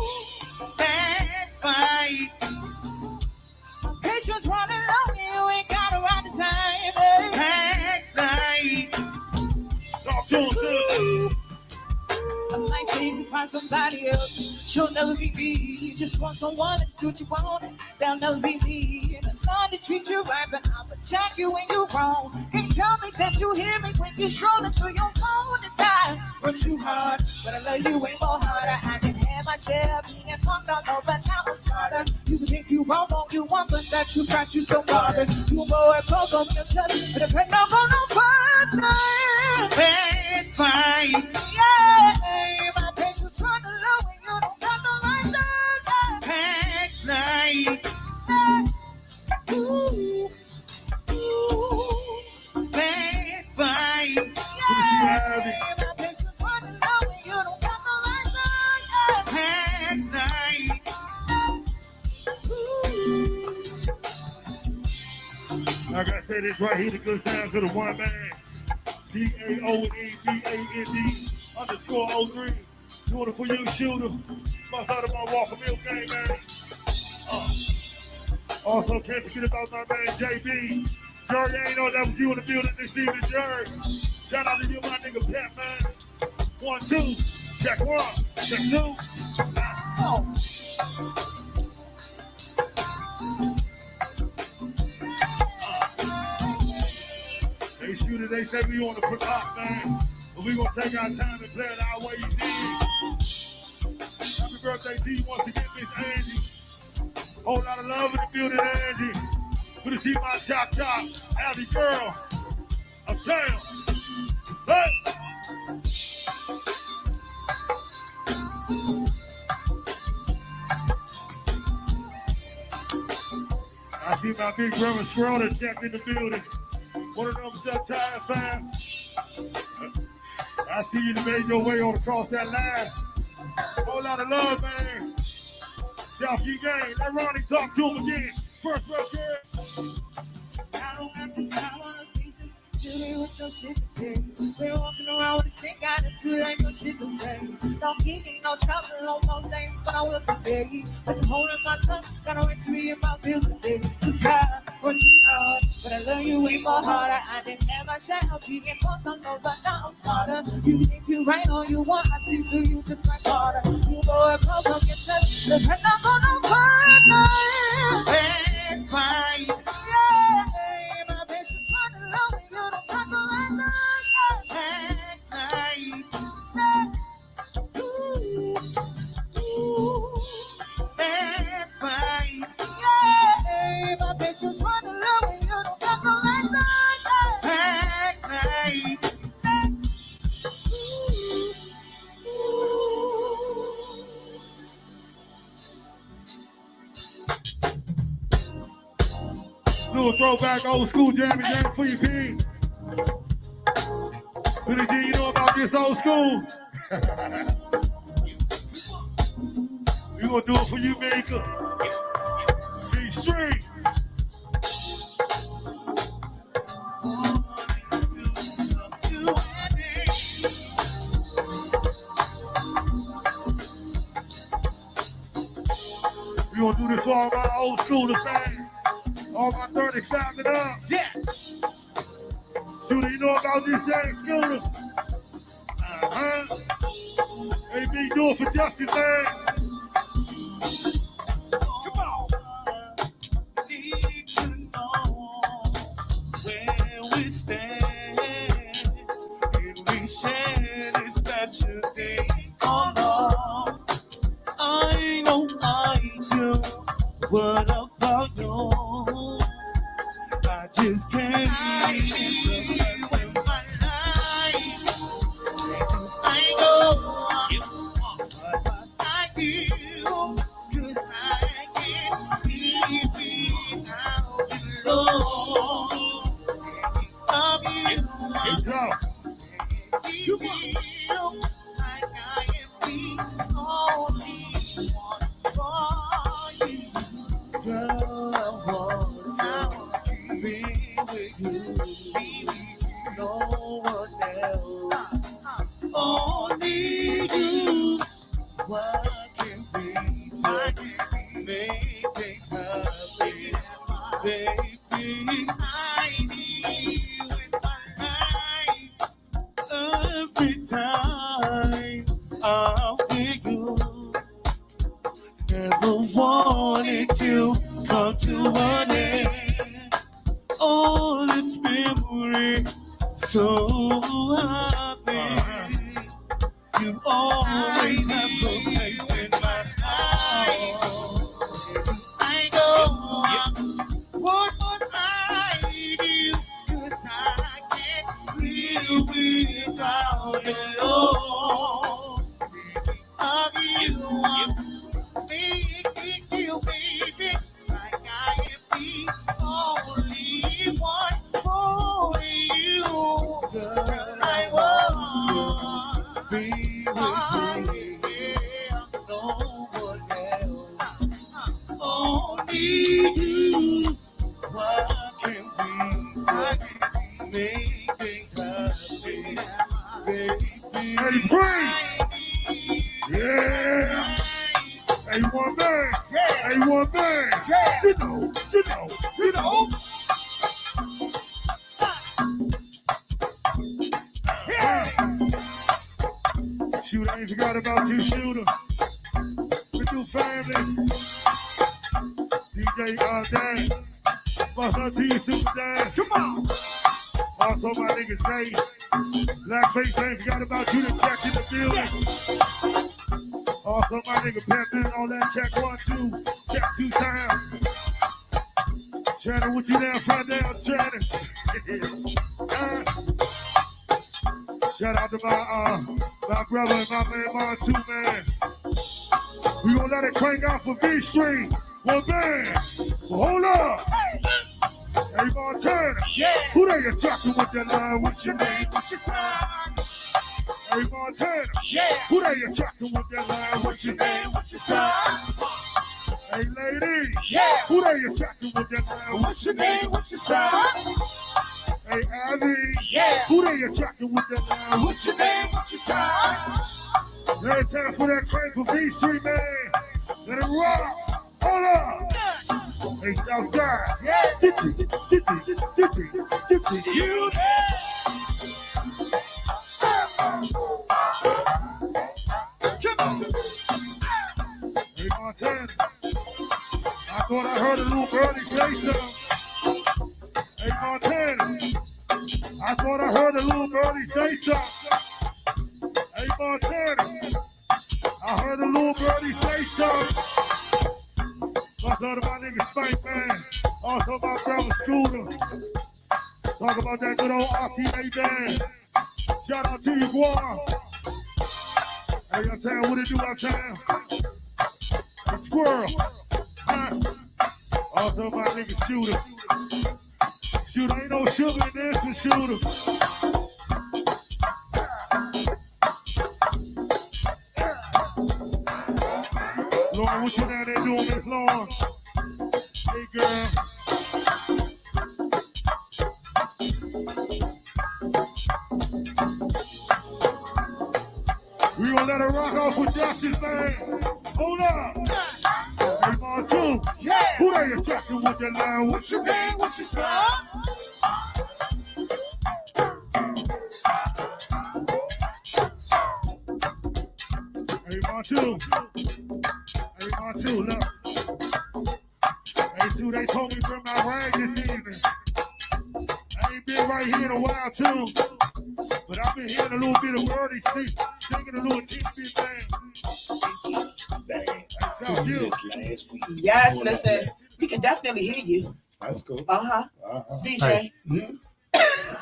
bad fight. Patience running low, you ain't got a right to time, baby. Act like. Talk to him, sis. I might say you can find somebody else. She'll never be me. You just want someone to do what you want. They'll never be me. And I'm trying to treat you right, but I'll check you when you're wrong. Can't tell me that you hear me when you're strolling through your phone and I work too hard, but I love you way more harder. I didn't have my share of being punked all over, now I'm smarter. You think you wrong all you want, but that you got you so bothered. You go and poke on your chest, but if it don't go no further, bad fight. Yeah, my patience running low and you don't got no right to act like. Ooh, ooh, bad fight. Yeah, my patience running low and you don't got no right to act like. Like I said, it's right here, the good sounds of the one man. DAONEBAND_03. Doing it for you, shooter. Must out of my Walker Mill gang, man. Also, can't forget about my man, JB. Jerry, ain't know that was you in the building this evening, Jerry. Shout out to you, my nigga, Pat, man. 1, 2. Check 1. Check 2. Oh. Hey, shooter, they say we on the clock, man. But we gonna take our time and play it our way you did. Happy birthday to you once again, Miss Angie. Whole lot of love in the building, Angie. Good to see my chop, Abby girl. Uptown. Hey! I see my big brother Scroller checked in the building. One of them Subtime fam. I see you made your way on across that line. Whole lot of love, man. Southgate gang. Let Ronnie talk to him again. First record. I don't have to tell all the pieces. Do me with your shit to say. We're walking around with a sick attitude, ain't no shit to say. Don't give me no trouble on those things, but I will today. Been holding my tongue, got a right to be in my feels today. Cause I work too hard, but I love you way more harder. I didn't have my share of being punked on those, but now I'm smarter. You think you right all you want, I see through you just like water. You go and poke up your chest, the head not go no further. Bad fight. Yeah, my bitch is running low and you don't got no right to act like. Ooh, ooh, bad fight. Yeah, my bitch is running low and you don't got no right to act like. Do a throwback old school jammy jam for you, P. Billy G, you know about this old school? We gonna do it for you, Maker. Be straight. We gonna do this for all my old school fans. All my 35 and up. Yeah. Shooter, you know about this James Scooter? Hey, B, do it for justice, man. Come on. Need to know where we stand, and we share this special day. Oh no, I know I do. What about you? I just can't leave the never wanted to come to an end. All this memory, so happy. You always have a place in my heart. I go, what would I do? 'Cause I can't live without you, Lord. Of you, make you, baby, like I am the only one for you. Girl, I want to be with you, no one else, only you. What can we just make things happy, baby? Hey, pray. Yeah. Hey, one man. Hey, one man. You know. Shooter, I ain't forgot about you, Shooter. With your family. DJ Dan. Bust up to you, Super Dan. Come on. Also, my niggas say, Blackface, I ain't forgot about you to check in the building. Also, my nigga Pep on that check 1, 2, check 2 times. Shannon, what you down, front down, Shannon? Shout out to my brother and my man, Mon, too, man. We gonna let it crank out for B Street. One band. Well, hold up. Hey, Montana. Yeah. Who they attracted with that line? What's your name? What's your sign? Hey, Montana. Yeah. Who they attracted with that line? What's your name? What's your sign? Hey, lady. Yeah. Who they attracted with that line? What's your name? What's your sign? Hey, Abby. Yeah. Who they attracted with that line? What's your name? What's your sign? Hey, time for that crank for B Street, man. Let it rock. Hold up. Hey, Southside. Yeah. City. You come on. Hey, Montana. I thought I heard a little birdie say something. Hey, Montana. I thought I heard a little birdie say something. Hey, Montana. I heard a little birdie say something. I thought about my nigga Spike, man. Also my brother Scooter. Talk about that good old RTA band. Shout out to you, Guam. Hey, uptown, what it do uptown? The squirrel. Huh? Also my nigga Shooter. Shooter, ain't no sugar in this for Shooter. Lauren, what you down there doing, Miss Lauren? Hey, girl. We gonna let her rock off with Justice, man. Hold up. Hey, Montu. Yeah. Who they attracted with that line? What's your name? What's your sign? Hey, Montu. Hey, Montu, look. Hey, Sue, they told me to bring my rag this evening. I ain't been right here in a while, too. But I've been hearing a little bit of wordy singing a little teeny bit thing. That sounds good. Yes, listen, we can definitely hear you. That's cool. DJ.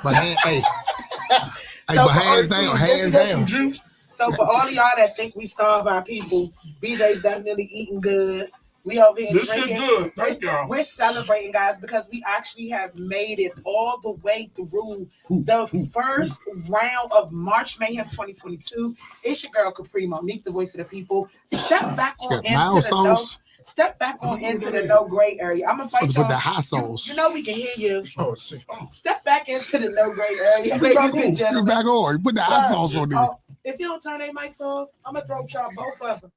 But hey, So but for hands all- down, hands down. So for all of y'all that think we starve our people, BJ's definitely eating good. We over here This shit drinking. good. Thank y'all. We're celebrating, guys, because we actually have made it all the way through the first round of March Mayhem 2022. It's your girl Kapri, Monique, the voice of the people. Step back on Got mild into the no. sauce. Step back on into the no gray area. I'm gonna fight Put y'all. the hot sauce. You know we can hear you. Oh, shit. Oh, Step back into the no gray area, ladies and You gentlemen. back on. You put the hot sauce on there. If you don't turn their mics off, I'm gonna throw y'all both of them.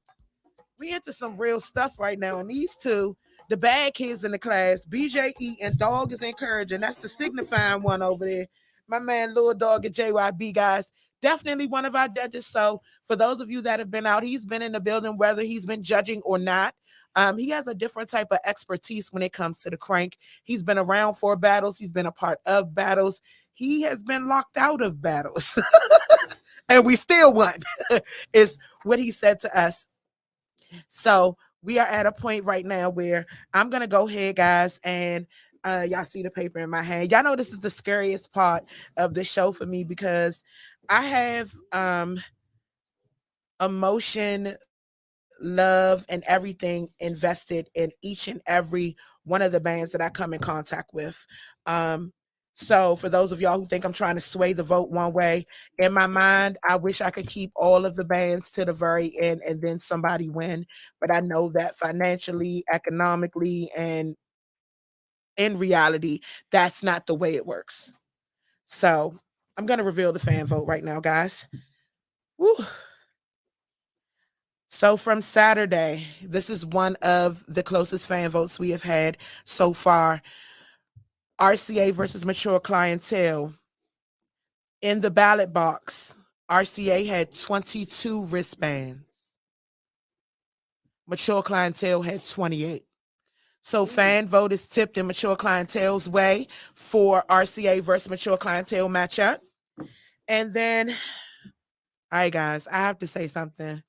We into some real stuff right now, and these two, the bad kids in the class, BJ E and Dog is encouraging. That's the signifying one over there. My man, Lil Dog and JYB, guys, definitely one of our judges. So for those of you that have been out, he's been in the building, whether he's been judging or not. He has a different type of expertise when it comes to the crank. He's been around for battles. He's been a part of battles. He has been locked out of battles. And we still won, is what he said to us. So we are at a point right now where I'm going to go ahead, guys, and y'all see the paper in my hand. Y'all know this is the scariest part of the show for me because I have emotion, love, and everything invested in each and every one of the bands that I come in contact with. So for those of y'all who think I'm trying to sway the vote one way, in my mind, I wish I could keep all of the bands to the very end and then somebody win. But I know that financially, economically, and in reality, that's not the way it works. So I'm going to reveal the fan vote right now, guys. Woo. So from Saturday, this is one of the closest fan votes we have had so far. RCA versus Mature Clientele. In the ballot box, RCA had 22 wristbands. Mature Clientele had 28. So fan vote is tipped in Mature Clientele's way for RCA versus Mature Clientele matchup. And then, all right, guys, I have to say something.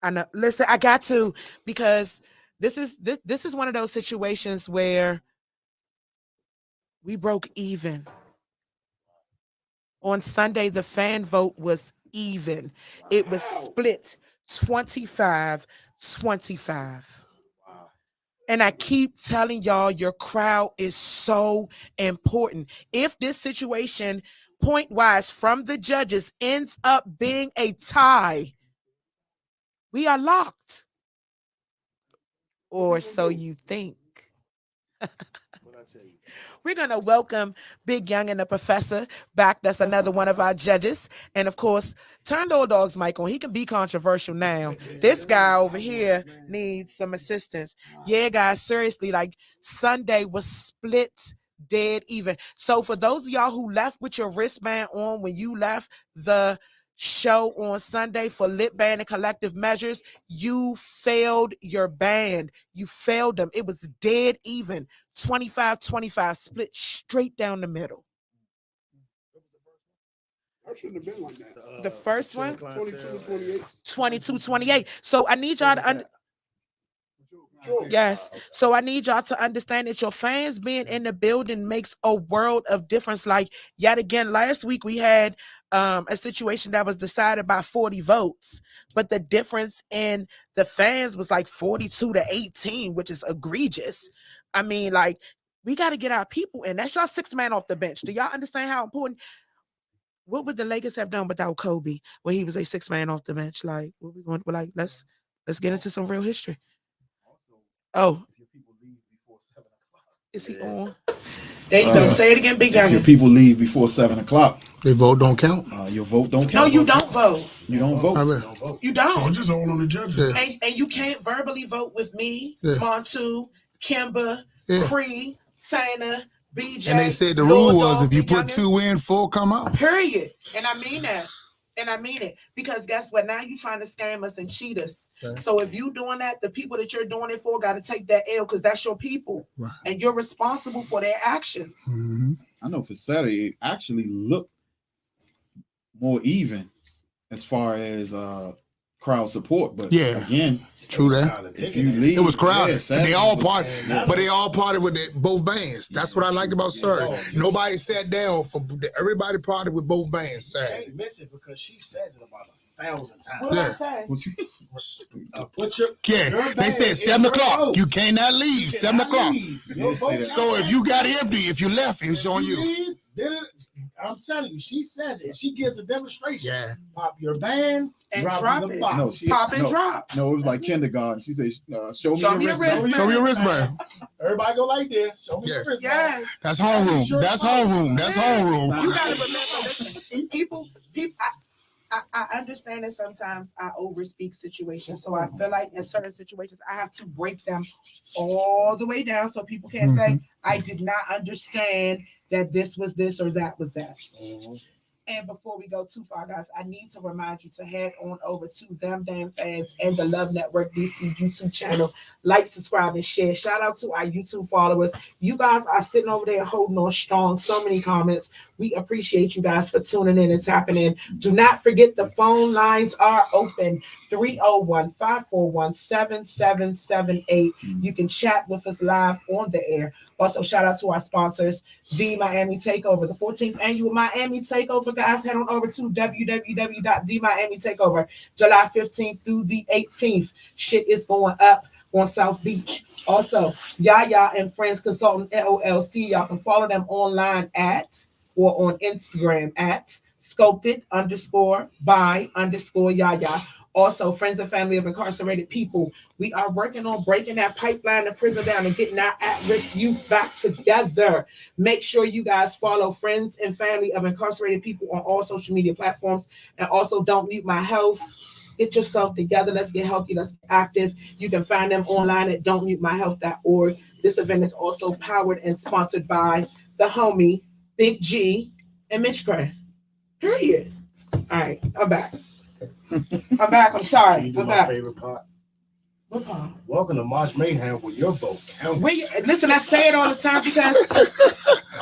I know. Listen, I got to, because this is one of those situations where we broke even. On Sunday, the fan vote was even. It was split 25-25. And I keep telling y'all, your crowd is so important. If this situation, point-wise, from the judges ends up being a tie, we are locked. Or so you think. We're going to welcome Big Young and the Professor back. That's another one of our judges. And, of course, turn Little Dog's mic on. He can be controversial now. This guy over here needs some assistance. Yeah, guys, seriously, like Sunday was split dead even. So for those of y'all who left with your wristband on when you left the show on Sunday for Lit Band and Collective Measures, you failed your band. You failed them. It was dead even. 25-25, split straight down the middle. I shouldn't have been like that. The first one, 22-28. 22-28. So I need y'all to Yes. So I need y'all to understand that your fans being in the building makes a world of difference. Like, yet again, last week we had a situation that was decided by 40 votes, but the difference in the fans was like 42-18, which is egregious. I mean, like, we got to get our people in. That's y'all sixth man off the bench. Do y'all understand how important? What would the Lakers have done without Kobe when he was a sixth man off the bench? Like, what we going to, like, let's get into some real history. Oh, is he on? There you go. Say it again, Big Young. If your people leave before 7 o'clock, Their vote don't count. your vote don't count. No, you don't vote. You don't vote. I mean, You So don't. it's just all on the judges. Yeah. And you can't verbally vote with me, Yeah. Montu, Kimber, Yeah. Cree, Tana, BJ. and they said the Lil rule was Dog, if you Big put Youngin. 2 in, 4 come out. Period. And I mean that. And I mean it. Because guess what? Now you're trying to scam us and cheat us. Okay. So if you doing that, the people that you're doing it for got to take that L because that's your people. Right. And you're responsible for their actions. Mm-hmm. I know for Saturday, it actually looked more even as far as crowd support. But Yeah. again, True that. if you leave, It was crowded. yeah, And they all Saturday was- partied, but they all partied with both bands. That's what I liked about Saturday. Nobody sat down for everybody partied with both bands Saturday. Can't miss it because she says it about 1,000 times. What did I Yeah. say? What you- Put your Yeah, your they band said in 7 your o'clock. vote. You cannot leave. 7 cannot o'clock. leave. You Your didn't say vote that. So if you got empty, if you left, it's on you. leave, I'm telling you, she says it. She gives a demonstration. Yeah. Pop your band And drop drop the it. box. No, she- Pop and no. drop. No, it was like kindergarten. She said, "Show me Show your me your wristband." wristband. Show me your wristband. Everybody go like this. Show me Yeah. some wristband. Yes. That's homeroom. That's homeroom. That's homeroom. You gotta remember, listen, people, I understand that sometimes I overspeak situations. So I feel like in certain situations, I have to break them all the way down so people can't say, I did not understand that this was this or that was that. And before we go too far, guys, I need to remind you to head on over to Them Damn Fans and the Love Network DC YouTube channel. Like, subscribe, and share. Shout out to our YouTube followers. You guys are sitting over there holding on strong. So many comments. We appreciate you guys for tuning in and tapping in. Do not forget the phone lines are open. 301-541-7778. You can chat with us live on the air. Also, shout out to our sponsors, The Miami Takeover, the 14th annual Miami Takeover. Guys, head on over to www.themiamitakeover, July 15th through the 18th. Shit is going up on South Beach. Also, Yaya and Friends Consultant LLC. Y'all can follow them online at or on Instagram at sculpted_by_Yaya. Also, friends and family of incarcerated people. We are working on breaking that pipeline of prison down and getting our at-risk youth back together. Make sure you guys follow friends and family of incarcerated people on all social media platforms. And also, Don't Mute My Health. Get yourself together. Let's get healthy. Let's get active. You can find them online at don'tmuteMyHealth.org. This event is also powered and sponsored by the homie, Big G, and Mitchcraft. Period. All right, I'm back. I'm sorry. I'm back. Favorite part. What part? Welcome to March Mayhem with your vote counts. Listen, I say it all the time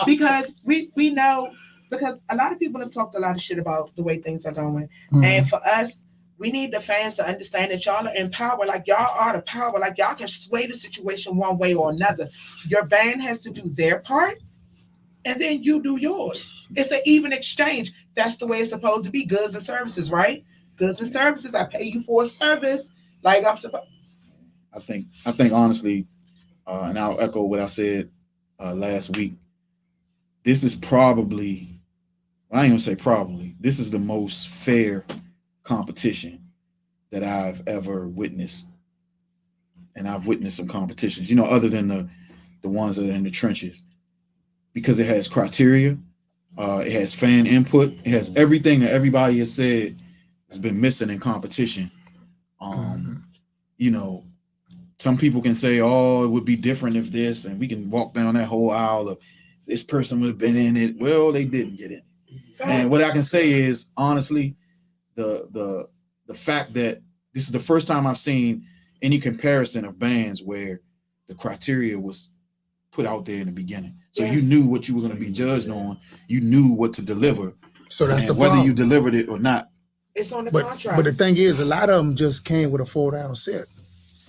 because we know, because a lot of people have talked a lot of shit about the way things are going. And for us, we need the fans to understand that y'all are in power. Like, y'all are the power. Like, y'all can sway the situation one way or another. Your band has to do their part, and then you do yours. It's an even exchange. That's the way it's supposed to be. Goods and services, right? Goods and services. I pay you for a service. Like, I'm supposed. I think honestly, and I'll echo what I said last week. This is probably, I ain't gonna say probably, this is the most fair competition that I've ever witnessed. And I've witnessed some competitions, you know, other than the ones that are in the trenches, because it has criteria, it has fan input, it has everything that everybody has said has been missing in competition. You know, some people can say, oh, it would be different if this, and we can walk down that whole aisle of this person would have been in it. Well, they didn't get in. And what I can say is, honestly, the fact that this is the first time I've seen any comparison of bands where the criteria was put out there in the beginning. So you knew what you were going to be judged on. You knew what to deliver. So that's the whether problem. you delivered it or not. It's on the contract. But the thing is, a lot of them just came with a 4-down set.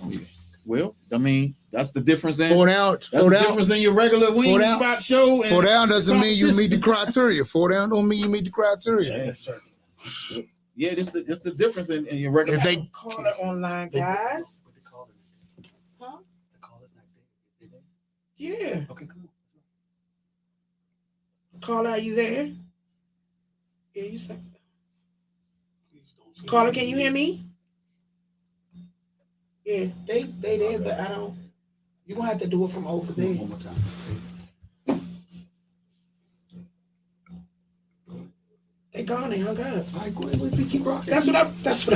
Oh, yeah. Well, I mean, that's the difference in 4-down. That's the difference in your regular wing spot show. 4-down doesn't mean you meet the criteria. 4-down don't mean you meet the criteria. Yeah, sir. Yeah, that's the difference in your regular. If they call it online, guys. Huh? The caller's not there. Yeah. Okay, cool. Caller, are you there? Yeah, you said. Caller, can you hear me? Yeah, they there, but I don't. You're gonna have to do it from over there. One more time. See? They gone. They hung up. All right, go ahead. We keep rocking. That's what I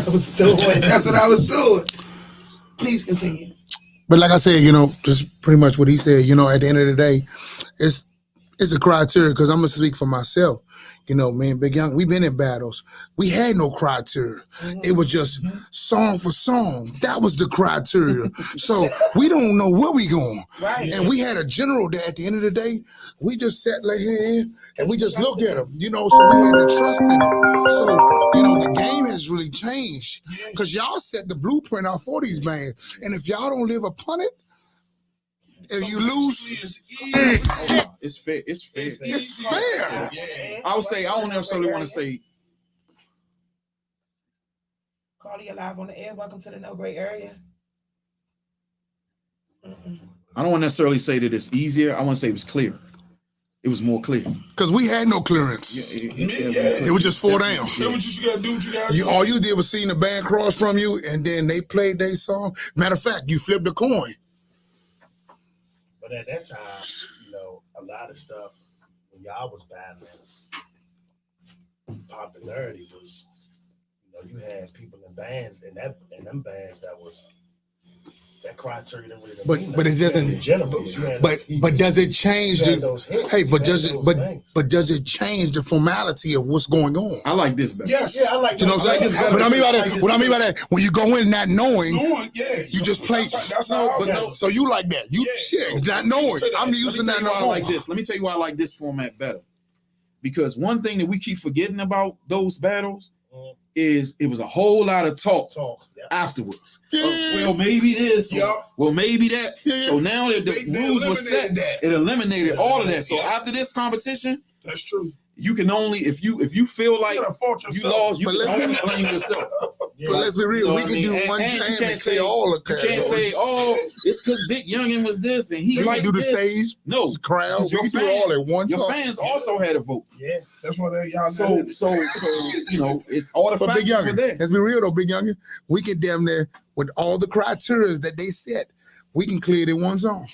was doing. That's what I was doing. Please continue. But like I said, you know, just pretty much what he said. You know, at the end of the day, it's a criteria, because I'm gonna speak for myself. You know, me and Big Young, we've been in battles. We had no criteria. It was just song for song. That was the criteria. So we don't know where we going. Right. And we had a general that at the end of the day, we just sat like here and we just looked at him, you know, so we had to trust in him. So, you know, the game has really changed, because y'all set the blueprint out for these bands. And if y'all don't live upon it, if you lose, it's fair. It's fair. It's fair. I would say, I don't necessarily want to say. Call you live on the air. Welcome to the No Gray Area. I don't want to necessarily say that it's easier. I want to say it was clear. It was more clear. Because we had no clearance. It was just 4-down. Do what you gotta do. What you gotta do. All you did was see the band cross from you, and then they played their song. Matter of fact, you flipped a coin. But at that time, you know, a lot of stuff when y'all was battling, popularity was, you know, you had people in bands and them bands that that criteria. But it doesn't. But does it change the? Hey, but does it change the formality of what's going on? I like this better. Yes. Yeah, I like. You know what I'm saying? What I mean by that, when you go in not knowing, you just play. That's how I go. So you like that? You not knowing. I'm used to not knowing. I like this. Let me tell you why I like this format better. Because one thing that we keep forgetting about those battles is it was a whole lot of talk afterwards. Well, maybe this. Well, maybe that. So now that the rules were set, it eliminated all of that. So after this competition, that's true. You can only if you feel like you lost, you can only blame yourself. But let's be real, we can do one jam and say all the categories. You can't say, oh, it's because Big Youngin was this and he like do the this. Stage, no crowd. Your fans, do all at one. Your fans also had a vote. Yeah, that's what y'all. So you know, it's all the factors were there. Let's be real though, Big Youngin. We can damn near with all the criteria that they set, we can clear it in one song: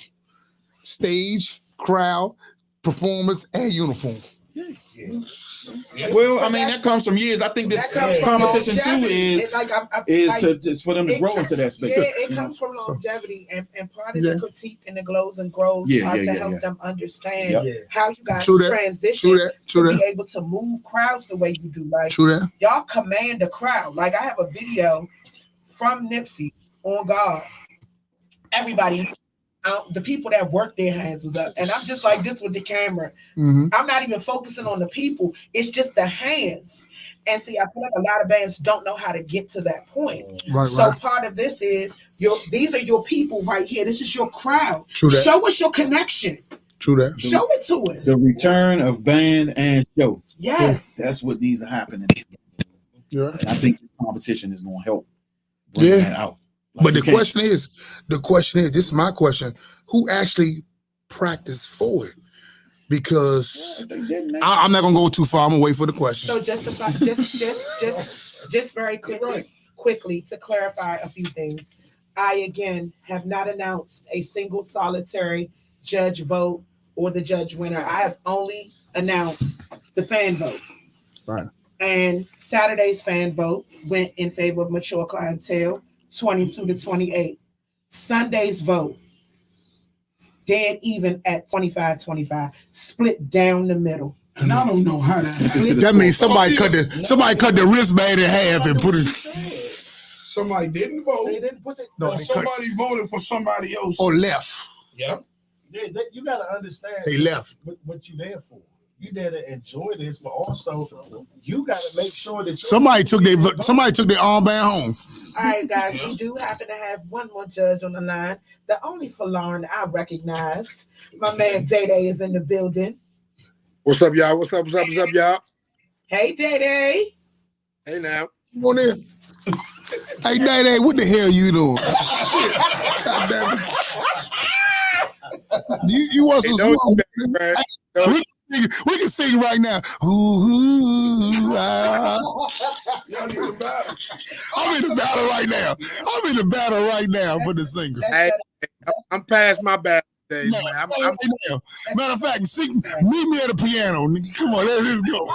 stage, crowd, performance, and uniform. Well, I mean that comes from years. I think this competition too is for them to grow into that space. Yeah, it comes from longevity, and part of the critique and the glows and grows are to help them understand how you guys transition to be able to move crowds the way you do. Like y'all command the crowd. Like I have a video from Nipsey's on God. Everybody. The people that work their hands was up, and I'm just like this with the camera. I'm not even focusing on the people; it's just the hands. And see, I feel like a lot of bands don't know how to get to that point. Part of this is these are your people right here. This is your crowd. Show us your connection. Show it to us. The return of band and show. Yes, that's what needs to happen. And I think this competition is going to help bring that out. Like but the question is, this is my question: who actually practiced for it? Because I'm not gonna go too far. I'm gonna wait for the question. So just very quickly to clarify a few things. I again have not announced a single solitary judge vote or the judge winner. I have only announced the fan vote. Right. And Saturday's fan vote went in favor of Mature Clientele. 22 to 28. Sunday's vote, dead even at 25-25, split down the middle. And I don't know how that means somebody cut the wristband in half and put it. Somebody didn't vote. They didn't put it. No, somebody voted for somebody else. Or left. Yep. You got to understand. They left. What you there for? You there to enjoy this, but also you got to make sure that somebody took their armband home. All right, guys, we do happen to have one more judge on the line. The only Falarin I recognize. My man Day Day is in the building. What's up, y'all? What's up, y'all? Hey, Day Day. Hey, now. Come on in. Hey, Day Day, what the hell you doing? God damn it. You want some smoke? We can sing right now. Ooh, Y'all need a battle. I'm in the battle right now for the singer. Hey, I'm past my battle days, man. Matter of fact, meet me at the piano. Come on, let's go.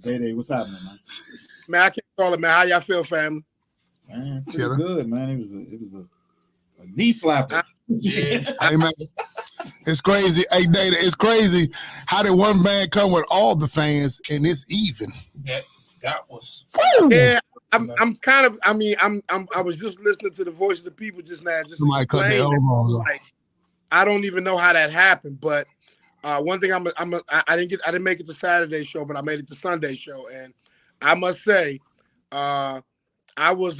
Hey, Day, what's happening, man? Man, I can't call it, man. How y'all feel, family? Man, pretty good, man. It was a knee slapper. Hey man, it's crazy. Hey Data, it's crazy how did one band come with all the fans and it's even. That was yeah. I'm kind of. I mean, I was just listening to the voice of the people just now. Just somebody cut their elbows. Like, I don't even know how that happened, but one thing I didn't make it to Saturday show, but I made it to Sunday show, and I must say, I was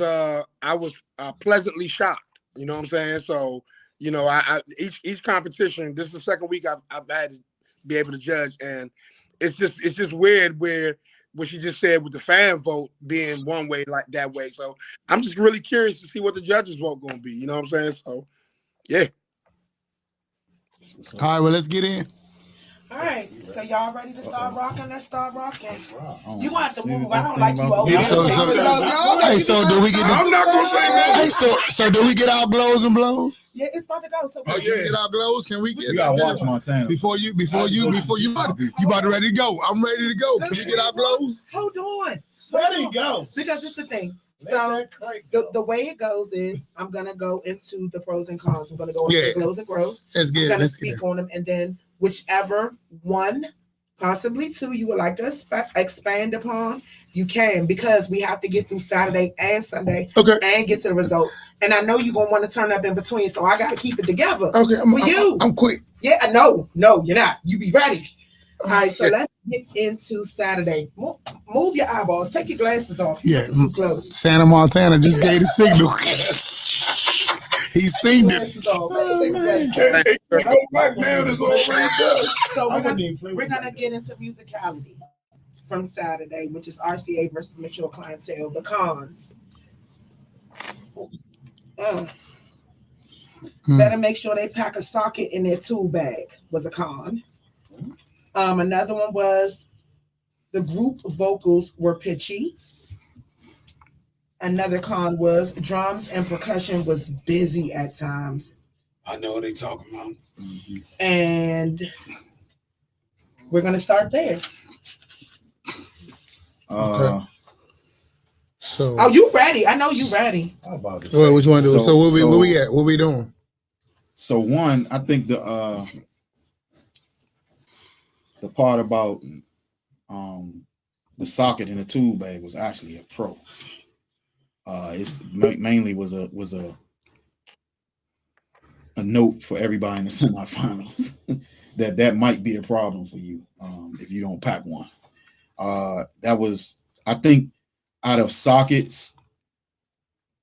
pleasantly shocked. You know what I'm saying? So, you know, each competition, this is the second week I've had to be able to judge, and it's just weird where what you just said with the fan vote being one way like that way. So I'm just really curious to see what the judges' vote gonna be. You know what I'm saying? So, yeah. All right, well, let's get in. All right, so y'all ready to start rocking? Let's start rocking. You want to move? I don't like you over there. Hey, so do we get? I'm not gonna say that. Hey, so do we get our glows and blows? Yeah, it's about to go. So get our glows. Can we get? You gotta watch Montana before you about ready to go. I'm ready to go. Can we get our glows? Hold on. Let it go. Because it's the thing. Let So that crank go. the way it goes is I'm gonna go into the pros and cons. I'm gonna go into Yeah. the glows and grows. Let's I'm get gonna let's get speak on them, and then whichever one, possibly two, you would like to expand upon, you can, because we have to get through Saturday and Sunday okay. and get to the results. And I know you're gonna want to turn up in between, so I gotta keep it together. Okay, I'm quick. Yeah, no, you're not. You be ready. All right, so let's get into Saturday. Move your eyeballs. Take your glasses off. Yeah, Too close. Santa Montana just gave the signal. He seen it. Glasses off. Oh, man, Take can't go back down. It's already done. So I wouldn't even play we're with gonna that. get into musicality from Saturday, which is RCA versus mature clientele. The cons. Better make sure they pack a socket in their tool bag was a con. Another one was the group vocals were pitchy. Another con was drums and percussion was busy at times. I know what they talking about. And we're gonna start there. Okay. So Oh, you ready? I know you ready. How about this? well, which one do? So- So what so- we at? What we doing? So one, I think the part about the socket in the tool bag was actually a pro. It's mainly was a note for everybody in the semifinals that might be a problem for you if you don't pack one. That was, I think, out of sockets,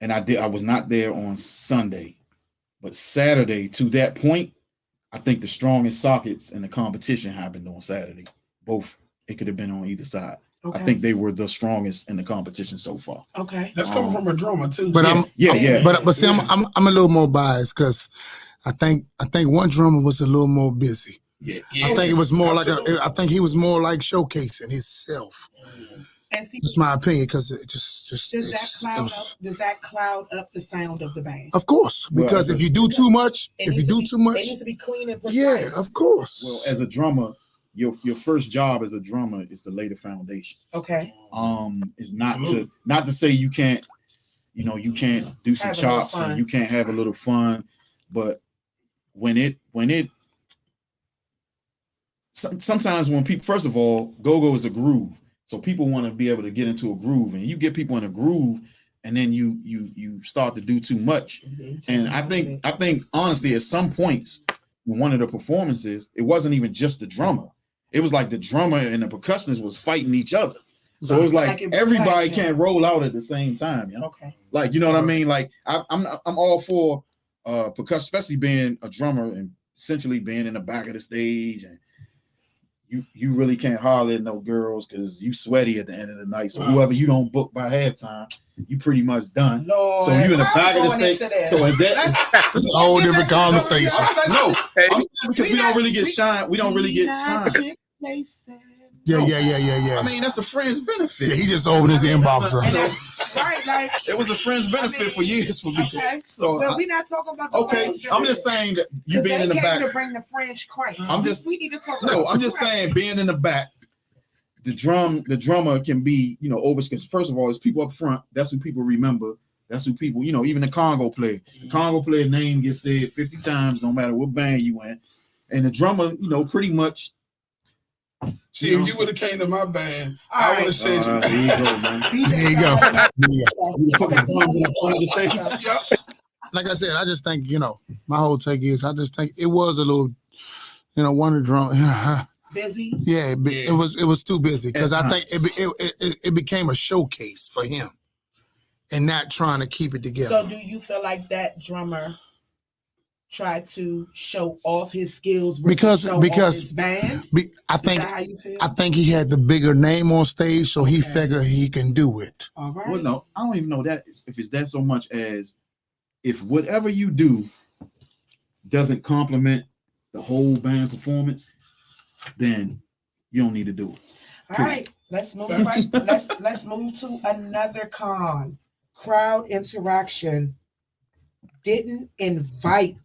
and I was not there on Sunday, but Saturday to that point, I think the strongest sockets in the competition happened on Saturday. Both, it could have been on either side. Okay. I think they were the strongest in the competition so far. Okay. That's coming from a drummer too. But Yeah. But see, I'm a little more biased because I think one drummer was a little more busy. Yeah. I think it was more I think he was more like showcasing himself. And see, That's my opinion because it just does that cloud up the sound of the band? Of course, because if you do too much, It needs to be clean and precise. yeah, of course. Well, as a drummer, your first job as a drummer is to lay the foundation. Okay. Is not to say you can't do some Have a little chops fun. and you can't have a little fun, but sometimes when people, first of all, go-go is a groove. So people want to be able to get into a groove, and you get people in a groove, and then you start to do too much. And I think honestly, at some points in one of the performances, it wasn't even just the drummer. It was like the drummer and the percussionist was fighting each other. So it was like everybody can't roll out at the same time. You know? Okay. Like, you know what I mean? Like I'm all for percussion, especially being a drummer and essentially being in the back of the stage, and you really can't holler at no girls because you sweaty at the end of the night. So whoever you don't book by halftime, you pretty much done. Lord, so you in the back of the stage. So at that a whole different conversation. no, I'm saying because we don't really get shine. We don't really get shine. Yeah. I mean, that's a friend's benefit. Yeah, he just opened his inbox. Right, like it was a friend's benefit for years for me. Okay. So we're not talking about the okay, French I'm just saying that you being in the back. to bring the French crank. We need to talk. I'm just saying being in the back. The drummer can be, over, because first of all, it's people up front. That's who people remember. That's who people, even the Congo player. The Congo player name gets said 50 times, no matter what band you in. And the drummer, pretty much. See, if you would have came to my band, I would have said you. There you go, man. There you go. Like I said, I just think, my whole take is I just think it was a little, one of the drum. Busy. Yeah, it was too busy because I think it became a showcase for him, and not trying to keep it together. So, do you feel like that drummer tried to show off his skills because his band? I think Is that how you feel? I think he had the bigger name on stage, so he figured he can do it. All right. Well, no, I don't even know that if it's that so much as if whatever you do doesn't complement the whole band performance, then you don't need to do it. All right, let's move right. Let's move to another con. Crowd interaction. Didn't invite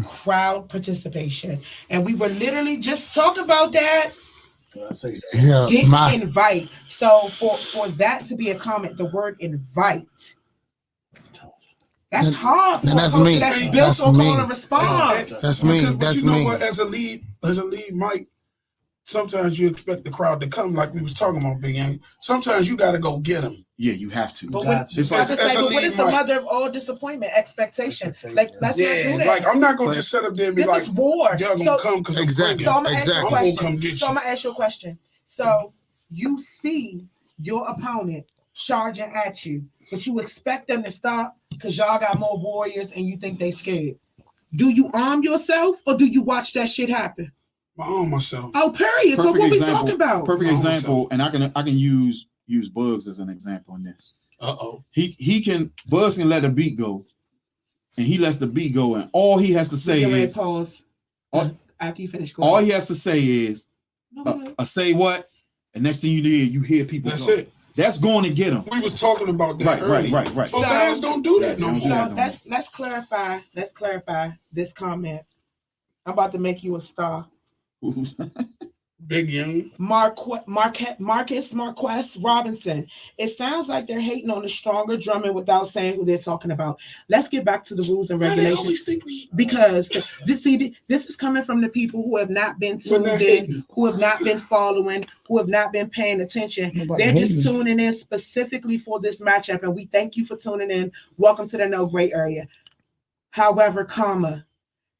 crowd participation, and we were literally just talking about that Yeah, Didn't invite. So for that to be a comment, the word invite. That's hard for and a that's culture me. that's built That's on call me. and response. That's me. But That's you know me. what? As a lead mic, sometimes you expect the crowd to come, like we was talking about, Big Young. Sometimes you got to go get them. Yeah, you have to. But what, It's like, but what is the mother of all disappointment? Expectation. Like, let's not do that. Like I'm not gonna just sit up there and be This like, is war. y'all gonna come because Exactly. So I'm gonna ask you a I'm question. gonna come get you. So I'm gonna ask you a question. So you see your opponent charging at you, but you expect them to stop because y'all got more warriors and you think they scared. Do you arm yourself or do you watch that shit happen? I arm myself. Oh, period. So what we talking about? Perfect example, and I can use Bugs as an example in this. Bugs can let the beat go, and he lets the beat go, and all he has to say is pause. After you finish. All he has to say is say what, and next thing you hear people. That's go. it. That's going to get them. We was talking about that right. So bands don't do that no more. So let's clarify. Let's clarify this comment. I'm about to make you a star. Big Young. Marcus Marquez Robinson. It sounds like they're hating on the stronger drumming without saying who they're talking about. Let's get back to the rules and regulations. Because this is coming from the people who have not been tuned in, who have not been following, who have not been paying attention. They're just tuning in specifically for this matchup, and we thank you for tuning in. Welcome to the No Gray Area. However,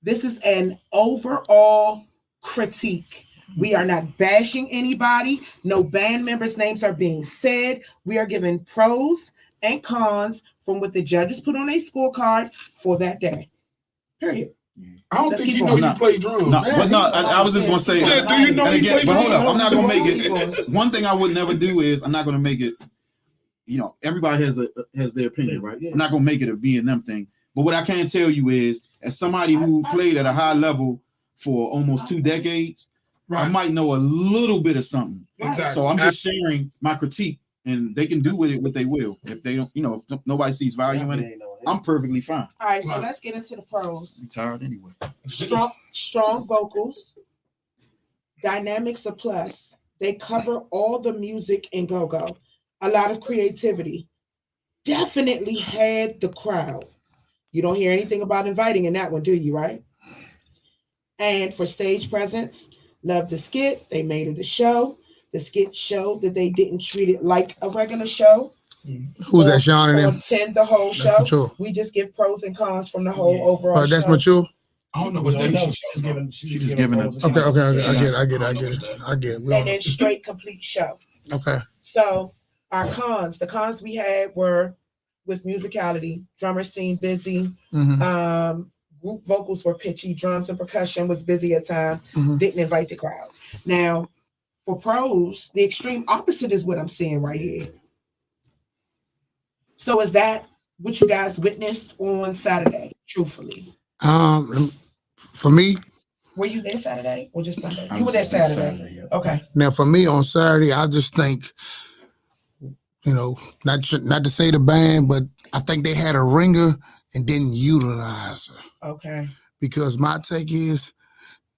this is an overall critique. We are not bashing anybody. No band members' names are being said. We are giving pros and cons from what the judges put on a scorecard for that day. Period. I don't think you know you play drums. I was just going to say. Do you know you play drums? But hold up, I'm not going to make it. One thing I would never do is I'm not going to make it. Everybody has their opinion, right? I'm not going to make it a B and them thing. But what I can tell you is, as somebody who played at a high level for almost 2 decades. Right. I might know a little bit of something. Exactly. So I'm just sharing my critique, and they can do with it what they will. If they don't, if nobody sees value in it, I'm perfectly fine. All right, so let's get into the pros. I'm tired anyway. Strong vocals, dynamics a plus. They cover all the music in go-go. A lot of creativity. Definitely had the crowd. You don't hear anything about inviting in that one, do you, right? And for stage presence, love the skit. They made it a show. The skit showed that they didn't treat it like a regular show. Who's that, Sean? And them? Attend the whole show. Mature. We just give pros and cons from the whole overall that's show. mature. I don't know what they She's just giving it. Okay. I get it. And then straight complete show. Okay. So our cons, the cons we had were with musicality. Drummers seemed busy. Mm-hmm. Group vocals were pitchy. Drums and percussion was busy at times. Mm-hmm. Didn't invite the crowd. Now, for pros, the extreme opposite is what I'm seeing right here. So is that what you guys witnessed on Saturday, truthfully? For me. Were you there Saturday or just Sunday? You were there Saturday. Yeah. Okay. Now, for me on Saturday, I just think, not to say the band, but I think they had a ringer and didn't utilize her. Okay. Because my take is,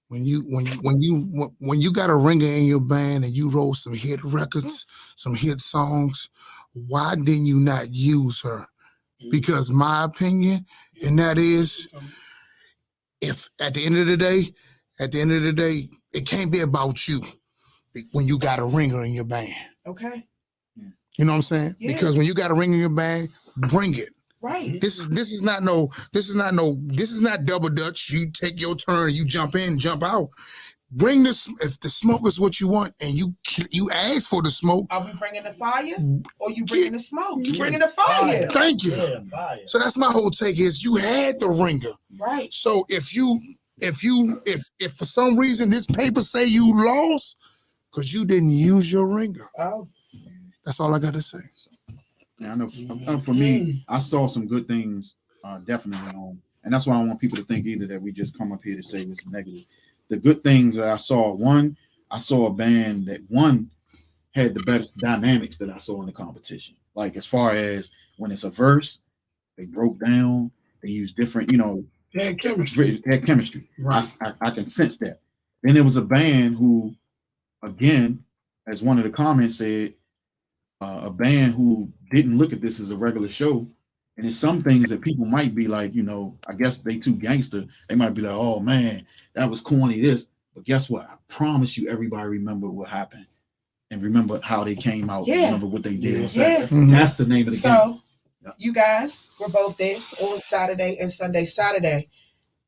when you got a ringer in your band and you wrote some hit records, some hit songs, why didn't you not use her? Because my opinion, and that is, if at the end of the day, it can't be about you when you got a ringer in your band. Okay. You know what I'm saying? Yeah. Because when you got a ringer in your band, bring it. Right. This is not double dutch. You take your turn, you jump in, jump out. Bring this. If the smoke is what you want, and you ask for the smoke. Are we bringing the fire, or you bringing the smoke? You bringing the fire. Thank you. Yeah, so that's my whole take. Is you had the ringer. Right. So if for some reason this paper say you lost because you didn't use your ringer. Oh. That's all I got to say. Yeah, I know. For me, I saw some good things, definitely on, and that's why I don't want people to think either that we just come up here to say it's negative. The good things that I saw, I saw a band that had the best dynamics that I saw in the competition. Like as far as when it's a verse, they broke down, they used different, they had chemistry. Right. I can sense that. Then there was a band who again, as one of the comments said, a band who didn't look at this as a regular show, and in some things that people might be like, I guess they too gangster. They might be like, oh man, that was corny. This, but guess what? I promise you, everybody remember what happened and remember how they came out. Yeah. Remember what they did. Yeah. That's the name of the game. So you guys were both there on Saturday and Sunday. Saturday,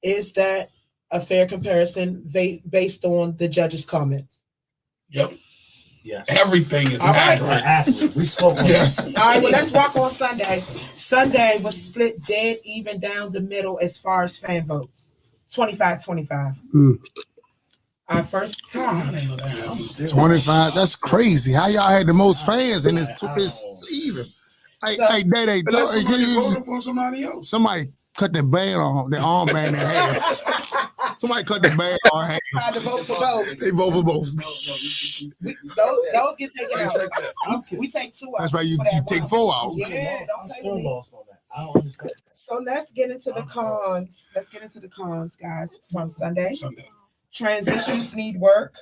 is that a fair comparison based on the judges' comments? Yep. Yes. Everything is All right. Accurate. We spoke on Yes. All right, well, let's rock on Sunday. Sunday was split dead even down the middle as far as fan votes. 25-25. Our first time. 25. That's crazy. How y'all had the most fans and it's even. Hey, Day, Unless somebody voted for somebody else. somebody cut the band on the armband in half. Somebody cut the band on half. Tried to vote for both. They vote for both. Those get taken out. We take 2 out. That's right. You for that take one. 4 out. Yeah, I'm don't still take me. lost on that. I don't understand. So let's get into the cons. Let's get into the cons, guys, from Sunday. Transitions need work.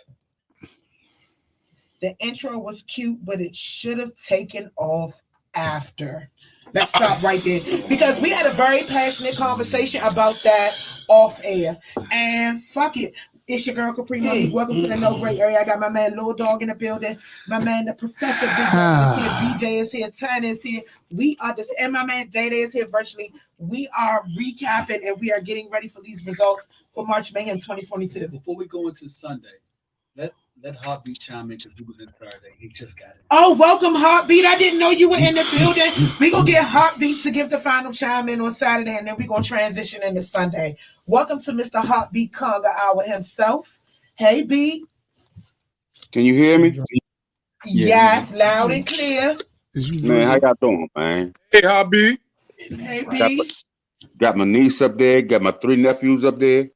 The intro was cute, but it should have taken off after. Let's stop right there because we had a very passionate conversation about that off air. And fuck it. It's your girl Kapri. Monique. Welcome to the No Great Area. I got my man Lil Dog in the building. My man the Professor Big Dog is here. BJ is here. Tan is here. We are this, and my man Day is here virtually. We are recapping and we are getting ready for these results for March Mayhem 2022. Before we go into Sunday, let Heartbeat chime in because he was in Saturday. He just got it. Oh, welcome, Heartbeat. I didn't know you were in the building. We're going to get Heartbeat to give the final chime in on Saturday, and then we're going to transition into Sunday. Welcome to Mr. Heartbeat Conga Hour himself. Hey, Beat. Can you hear me? Yes, loud and clear. Man, how y'all doing, man? Hey, Hobby. Hey, Beat. Got my niece up there. Got my 3 nephews up there.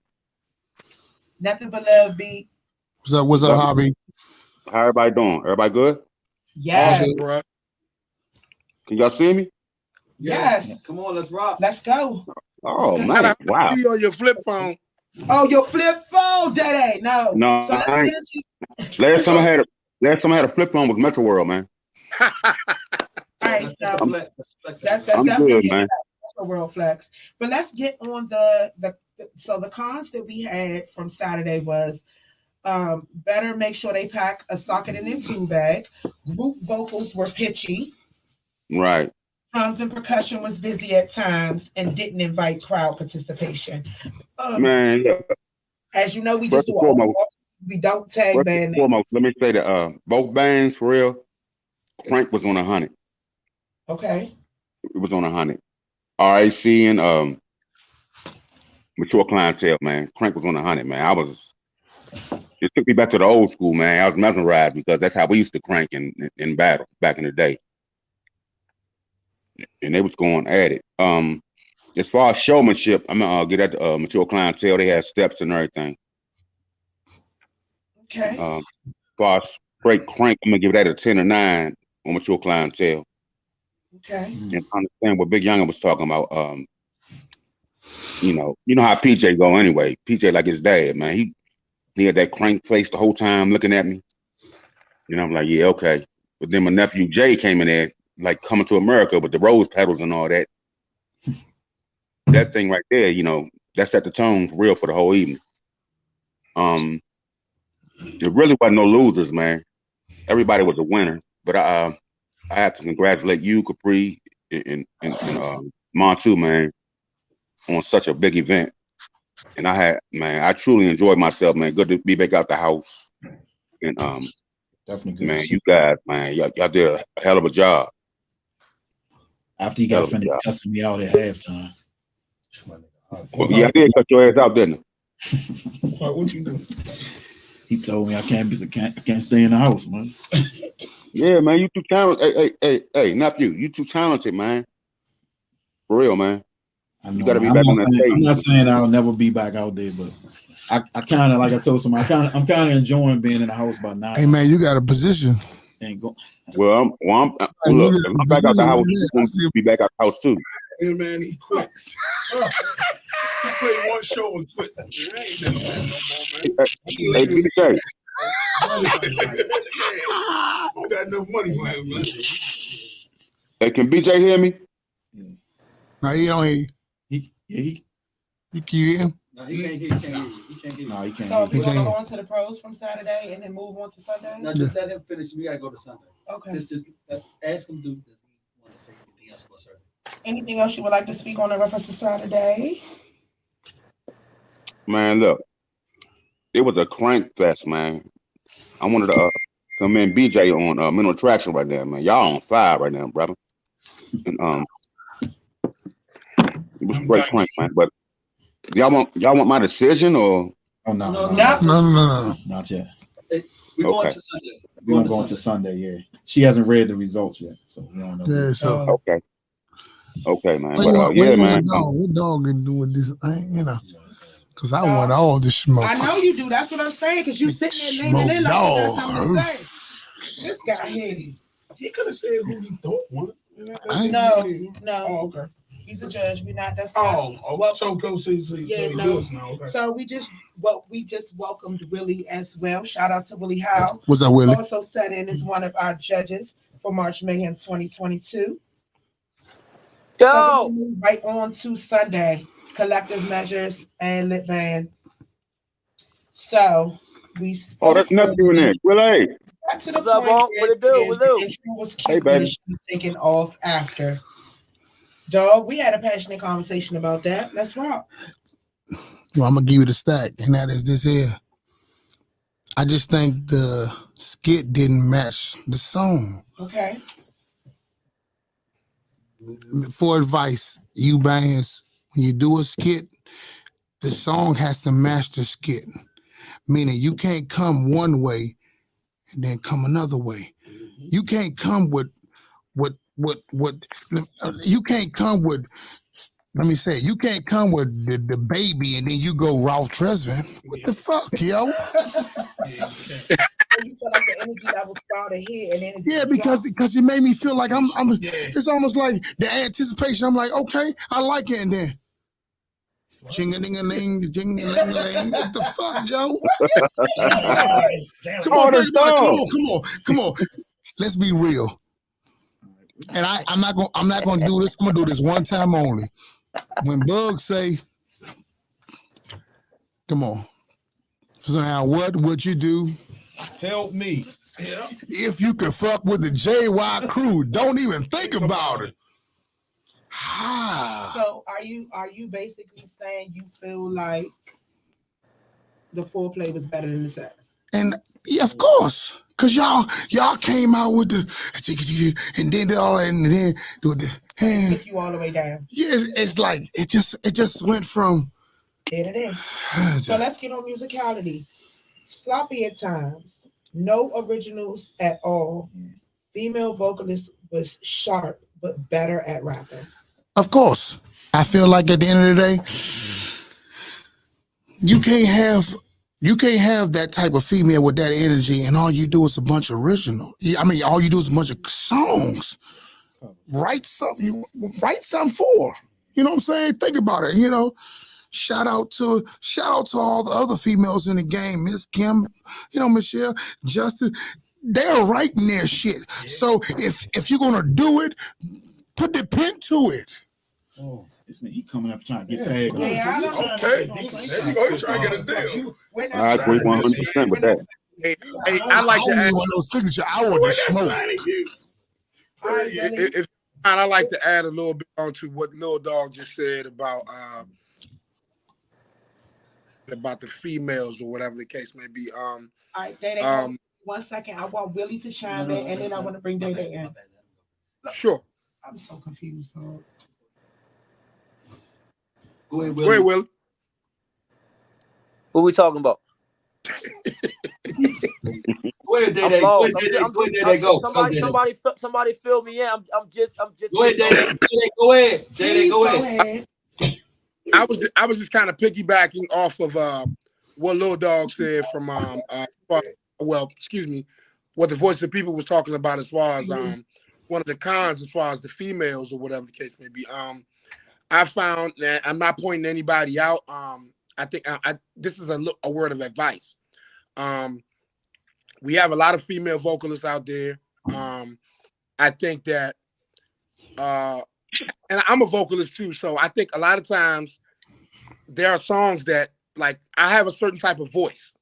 Nothing but love, Beat. What's up, Hobby? How everybody doing? Everybody good? Yes. Awesome, bro. Can y'all see me? Yes. Come on, let's rock. Let's go. Oh, man. Wow. See you on your flip phone. Oh, your flip phone, Daddy. No. No, So let's I get ain't. into Last time I had a flip phone was Metro World, man. all right, That's so flex. That's that's I'm definitely good, man. a world flex. But let's get on the cons that we had from Saturday was better make sure they pack a socket in their tool bag. Group vocals were pitchy. Right. Drums and percussion was busy at times and didn't invite crowd participation. Man, yeah. As you know, we First just do and foremost- we don't tag First band and names. foremost, let me say that both bands, for real, Crank was on 100. Okay. It was on 100. RAC and Mature Clientele, man. Crank was on 100, man. It took me back to the old school, man. I was mesmerized because that's how we used to crank in battle back in the day. And they was going at it. As far as showmanship, I'm gonna get at the Mature Clientele. They had steps and everything. Okay. As far as straight crank, I'm gonna give that a 10 or 9 on Mature Clientele. Okay. And understand what Big Youngin was talking about. You know how PJ go anyway. PJ like his dad, man. He had that crank face the whole time looking at me. You know, I'm like, yeah, okay. But then my nephew Jay came in there, like Coming to America with the rose petals and all that. That thing right there, that set the tone for real for the whole evening. There really wasn't no losers, man. Everybody was a winner. But I have to congratulate you, Kapri, and Montu, man, on such a big event. And I truly enjoyed myself, man. Good to be back out the house. And Definitely good. man, you guys, man, y'all did a hell of a job. After you got finished cussing me out at halftime. Well, yeah, I did cut your ass out, didn't I? What you do? He told me I can't stay in the house, man. Yeah, man, you too talented. Hey, nephew, you too talented, man. For real, man. You gotta be back on that stage. I'm not saying I'll never be back out there, but I kind of, like I told somebody, I'm kind of enjoying being in the house by now. Hey man, you got a position. Well, look, if I'm back out the house, you're going to be back out the house too. Hey man, he quit. He played one show and quit. I ain't been on that no more, man. Hey, BJ, I don't got enough money for him, man. Hey, can BJ hear me? No, he don't hear you. He You can hear him? No, he can't hear you. He can't hear you. no, he can't. So if hear you you. want to go on to the pros from Saturday and then move on to Sunday? No, just let him finish. We gotta go to Sunday. Okay. Just ask him, does he want to say anything else about Saturday? Anything else you would like to speak on in reference to Saturday? Man, look, it was a crank fest, man. I wanted to commend BJ on mental attraction right now, man. Y'all on fire right now, brother. And it was great crank, man. But y'all want my decision or? Oh no, No. not yet. We're going Okay. to Sunday. We're gonna go into Sunday. Yeah, she hasn't read the results yet, so we don't know. Yeah, so Okay, man. what, But yeah, man. what dog can do with this thing, you know? Because I want all the smoke. I know you do. That's what I'm saying. Because you sitting there naming it like you got something to say. This guy here. He could have said who he thought won it. No. Oh, okay. He's a judge. We're not. That's Oh, well, so go see. Yeah, So no. he does now. Okay. So we just welcomed Willie as well. Shout out to Willie Howe. What's up, Willie? Also sat in as one of our judges for March Mayhem 2022. Yo, So we move right on to Sunday, collective measures and lit band. So we Oh, that's nothing in there. Well, hey. got to the What's up, point Wonk? What it do? where What the it do? intro was Hey, cute, baby. but it should be taken off after. Dog, we had a passionate conversation about that. Let's rock. Well, I'm gonna give you the stack, and that is this here. I just think the skit didn't match the song. Okay. For advice, you bands, when you do a skit, the song has to match the skit. Meaning you can't come one way and then come another way. You can't come with you can't come with, let me say, you can't come with the baby and then you go Ralph Tresvant. What the fuck, yo? You feel like the energy level started here and then it Yeah, because it made me feel like I'm it's almost like the anticipation. I'm like, okay, I like it, and then jing-a-ding-a-ling, jing-a-ling-a-ling. What the fuck, yo? Come on, think about it. Come on. Let's be real. And I'm not gonna do this. I'm gonna do this one time only. When Bugs say, come on. So now what would you do? Help me. If you could fuck with the JY crew, don't even think about it. So are you basically saying you feel like the foreplay was better than the sex? And yeah, of course. Cause y'all came out with the and then all and then do the hand. Took you all the way down. Yeah, it's like it just went from There it is. So let's get on musicality. Sloppy at times, no originals at all. Female vocalist was sharp but better at rapping. Of course. I feel like at the end of the day, you can't have that type of female with that energy and all you do is a bunch of original. I mean, all you do is a bunch of songs. Write something for. You know what I'm saying? Think about it, you know. Shout out to all the other females in the game, Miss Kim, you know, Michelle, Justin. They're writing their shit. So if you're gonna do it, put the pen to it. Oh, isn't he coming up trying to get tagged? Yeah, Okay. There you go. You trying to get a deal. I agree 100% with that. Hey, I like to I add. don't want no signature. I want the smoke. If I like to add a little bit onto what Lil Dog just said about the females or whatever the case may be. All right, Day 1 second. I want Willie to chime in, and then I want to bring Day in. Sure. I'm so confused, dog. Go ahead, Go ahead, Will. What we talking about? Go ahead, Day. I'm Go lost. ahead, Day. Go. Somebody fill me in. I'm just. Go ahead, Day. Go ahead. Day. Go ahead. I was just kind of piggybacking off of what Lil Dog said from what the Voice of the People was talking about as far as one of the cons as far as the females or whatever the case may be. I found that I'm not pointing anybody out. I think this is a word of advice. we have a lot of female vocalists out there. I think that, and I'm a vocalist too, so I think a lot of times there are songs that, like, I have a certain type of voice,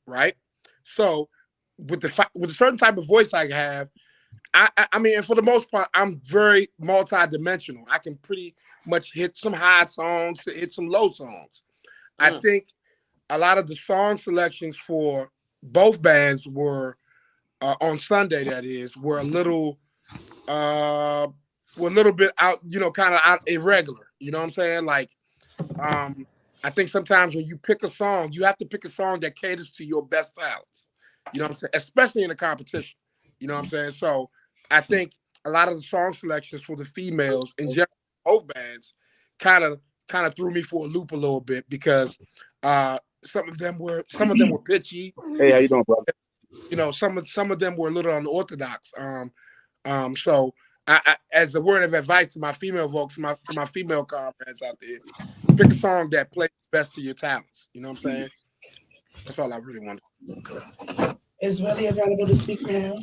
right? So with a certain type of voice I have, I mean, and for the most part, I'm very multi-dimensional. I can pretty much hit some high songs, hit some low songs. I think a lot of the song selections for both bands were on Sunday. That is, were a little bit out, kind of out irregular. You know what I'm saying? Like, I think sometimes when you pick a song, you have to pick a song that caters to your best talents. You know what I'm saying? Especially in a competition. You know what I'm saying? So I think a lot of the song selections for the females in general, both bands, kind of threw me for a loop a little bit because some of them were pitchy. Hey, how you doing, brother? Some of them were a little unorthodox. So I as a word of advice to my female folks, to my female comrades out there, pick a song that plays best to your talents. You know what I'm saying? That's all I really want. Is Willie available to speak now?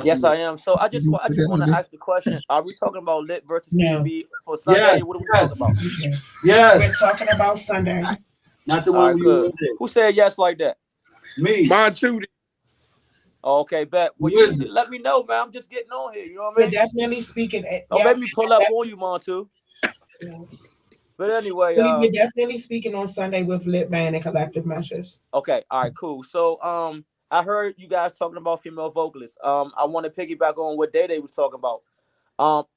Yes, I am. So I just want to ask the question: are we talking about Lit versus CB for Sunday? Yes, What are we talking about? Yes. We're talking about Sunday. Not the one you Who said yes like that? Me. Mine too. Okay, bet. Well, you need to let me know, man. I'm just getting on here. You know what I mean? We're definitely speaking. Don't make me pull up on you, Montu. But anyway, we're definitely speaking on Sunday with Lit Band and Collective Measures. Okay, all right, cool. So I heard you guys talking about female vocalists. I want to piggyback on what Day was talking about.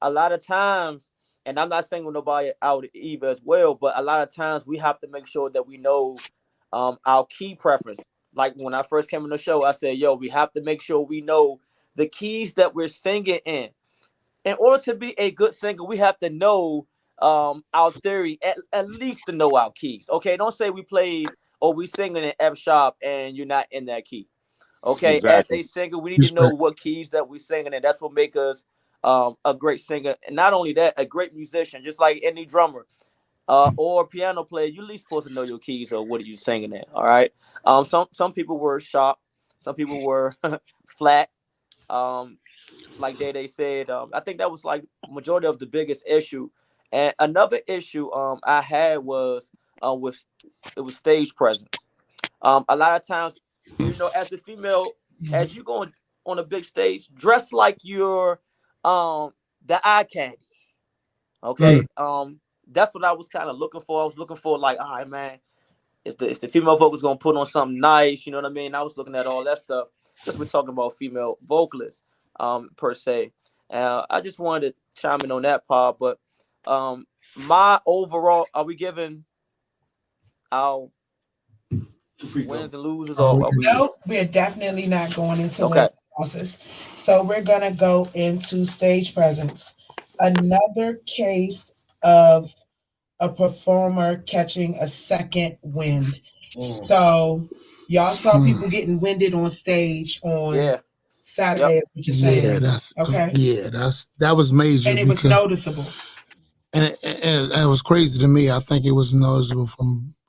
A lot of times, and I'm not saying nobody out either as well, but a lot of times we have to make sure that we know our key preference. Like when I first came on the show, I said, we have to make sure we know the keys that we're singing in. In order to be a good singer, we have to know our theory, at least to know our keys. Okay, don't say we played or we singing in F sharp and you're not in that key. Okay, Exactly. As a singer, we need to know what keys that we're singing, and that's what makes us a great singer. And not only that, a great musician, just like any drummer or piano player. You're at least supposed to know your keys or what are you singing in. All right. Some people were sharp, some people were flat. Like they said, I think that was like majority of the biggest issue. And another issue I had was with stage presence. A lot of times, as a female, as you go on a big stage, dress like you're the eye candy. Okay. That's what I was kind of looking for. I was looking for like, all right, man, if the female vocalist gonna put on something nice, you know what I mean? I was looking at all that stuff. Just we're talking about female vocalists, per se. I just wanted to chime in on that part, but my overall, are we giving our wins and losers? Or No, we're definitely not going into wins and losses. So we're gonna go into stage presence. Another case of a performer catching a second wind. So y'all saw people getting winded on stage on Saturday. Is what you're saying? That's okay. Yeah, that was major, and it was noticeable. And it was crazy to me. I think it was noticeable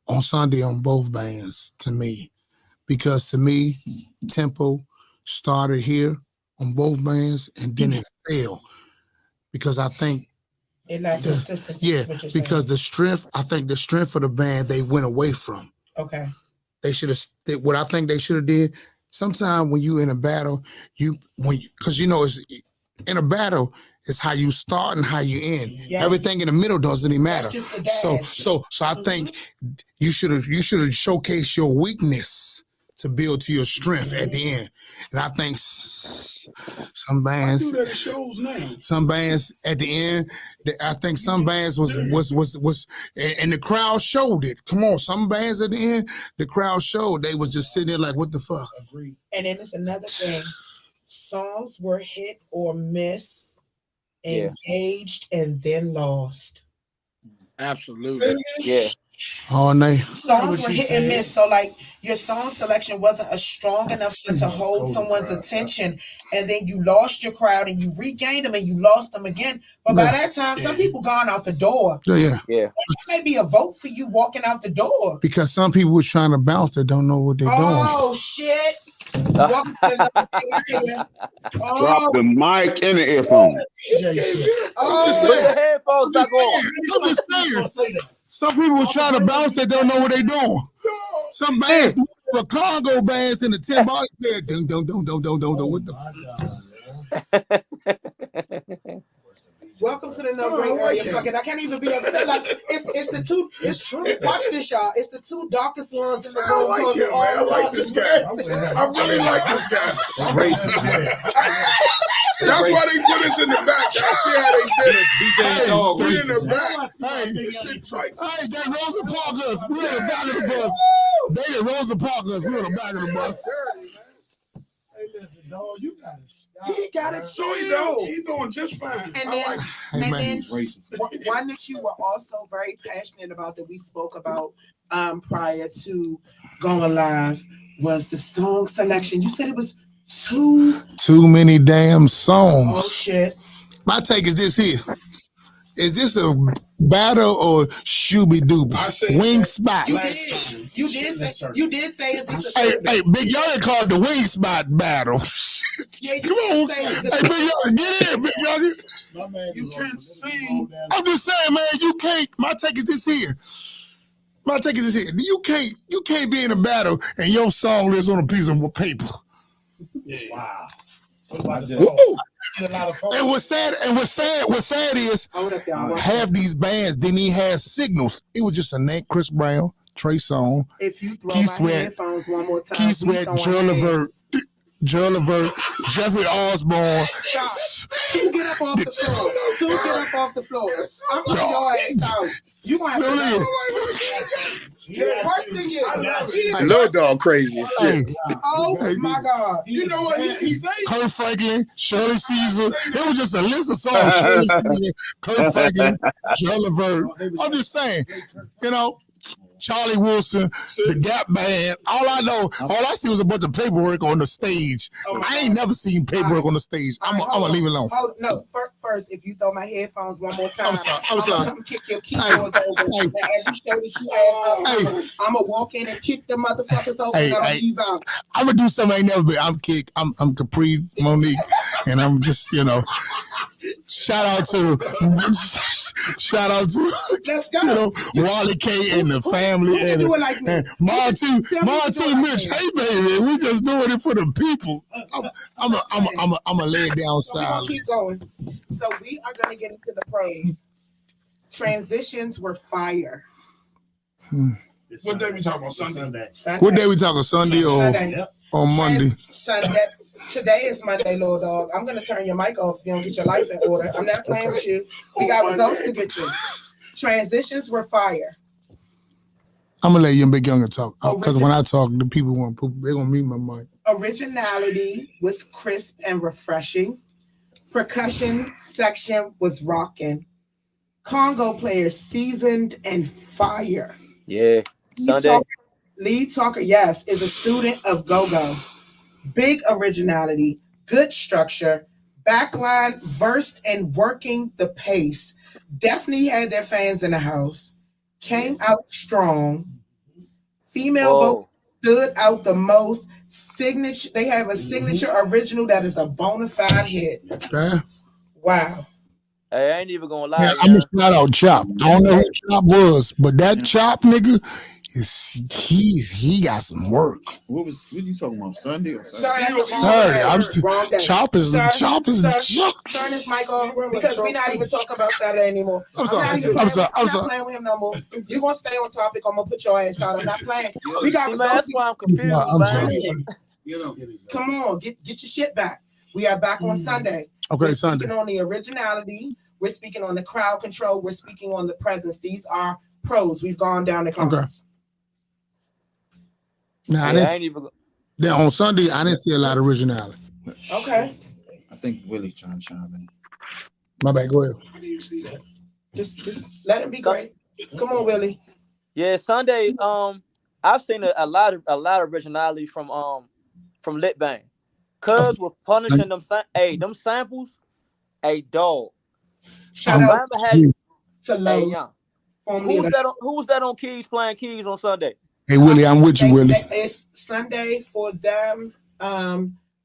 on Sunday on both bands to me, because to me, tempo started here on both bands and then it fell, because I think it lacked consistency. Yeah, because the strength, I think the strength of the band they went away from. Okay. They should have. What I think they should have did. Sometimes when you in a battle, because it's in a battle, it's how you start and how you end. Yes. Everything in the middle doesn't even matter. So I think you should have showcased your weakness to build to your strength at the end. And I think some bands, I do that at shows now. Some bands at the end, I think some bands was and the crowd showed it. Come on, some bands at the end, the crowd showed they was just sitting there like, what the fuck? Agreed. And then it's another thing. Songs were hit or miss, engaged, and then lost. Absolutely. Yeah. All night. Songs were hit and miss. So like your song selection wasn't strong enough to hold someone's attention, and then you lost your crowd and you regained them and you lost them again. But by that time, some people gone out the door. Yeah. It may be a vote for you walking out the door. Because some people were trying to bounce that don't know what they're doing. Oh shit. Welcome to another area. Drop the mic in the earphone. Put the headphones back on. I'm just saying. Some people was trying to bounce that don't know what they doing. Some bands, the Congo bands in the 10 body player. Dun, dun, dun, dun, dun, dun, dun. What the Welcome to the No Great Area. Fucking, I can't even be upset. Like it's the two. It's true. Watch this, y'all. It's the two darkest ones in the room. I like him, man. I like this guy. I really like this guy. That's why they put us in the back. I see how they did it. Put in the back. Hey, they Rosa Parkers. We on the back of the bus. They the Rosa Parkers. We on the back of the bus. Hey, listen, dog, you got it. He got it. So he doing. He doing just fine. And I then, like and then one that you were also very passionate about that we spoke about prior to going live was the song selection. You said it was too many damn songs. Oh shit. My take is this here. Is this a battle or shooby dooby? Wing spot. You did say is this a Hey, Big Young called the wing spot battle. Yeah, Come on. Hey, Big Young, get in, Big Young. You can't sing. I'm just saying, man, you can't. My take is this here. You can't be in a battle and your song is on a piece of paper. Wow. And what's sad is half these bands didn't even have signals. It was just a name, Chris Brown, Trey Songz, if you throw Keith my Sweat, headphones one more time, Keith Sweat, Joe Levert, Jeffrey Osborne. Stop. Two get up off the floor. I'm putting your ass out. You want to worst thing is, Little dog crazy. oh my God. You know what he said? Kurt Franklin, Shirley Caesar. It was just a list of songs. Shirley Caesar, Kurt Franklin, Joe Levert. I'm just saying, Charlie Wilson, the Gap Band. All I see was a bunch of paperwork on the stage. I ain't never seen paperwork on the stage. I'm gonna leave it alone. No, first, if you throw my headphones one more time, I'm sorry. Come kick your keyboards over. Every show that you have, I'm gonna walk in and kick the motherfuckers over and I'm gonna leave out. I'm gonna do something I ain't never been. I'm Kapri, Monique, and I'm just, shout out to Wally K and the family and Martin Mitch. Hey baby, we just doing it for the people. I'm a lay it down So we're gonna keep going. So we are gonna get into the pros. Transitions were fire. What day we talking about? Sunday. What day we talking? Sunday or Monday? Sunday. Today is Monday, little dog. I'm gonna turn your mic off if you don't get your life in order. I'm not playing with you. We got results to get to. Transitions were fire. I'm gonna let you and Big Younger talk because when I talk, the people they're gonna mute my mic. Originality was crisp and refreshing. Percussion section was rocking. Congo players seasoned and fire. Yeah, Sunday. Lead talker, yes, is a student of go-go. Big originality, good structure, backline versed in working the pace. Definitely had their fans in the house. Came out strong. Female vocal stood out the most. Signature. They have a signature original that is a bona fide hit. Wow. Hey, I ain't even gonna lie. Yeah, I'm gonna shout out Chop. I don't know who Chop was, but that Chop nigga he got some work. What you talking about? Sunday or Saturday? Chop is Turn this mic off because we're not even talking about Saturday anymore. I'm not playing with him no more. You're gonna stay on topic. I'm gonna put your ass out. I'm not playing. We got that's why I'm confused. Come on, get your shit back. We are back on Sunday. Okay, we're Sunday. Speaking on the originality. We're speaking on the crowd control. We're speaking on the presence. These are pros. We've gone down the comments. Now, on Sunday, I didn't see a lot of originality. Okay. I think Willie trying to chime in. My bad, go ahead. How do you see that? Just let him be great. Come on, Willie. Yeah, Sunday. I've seen a lot of originality from Lit Bang. Cuz was punishing them. Them samples. A dog. Shout out to Lowe. Who was that on keys playing keys on Sunday? Hey Willie, I'm with you, Willie. It's Sunday for them.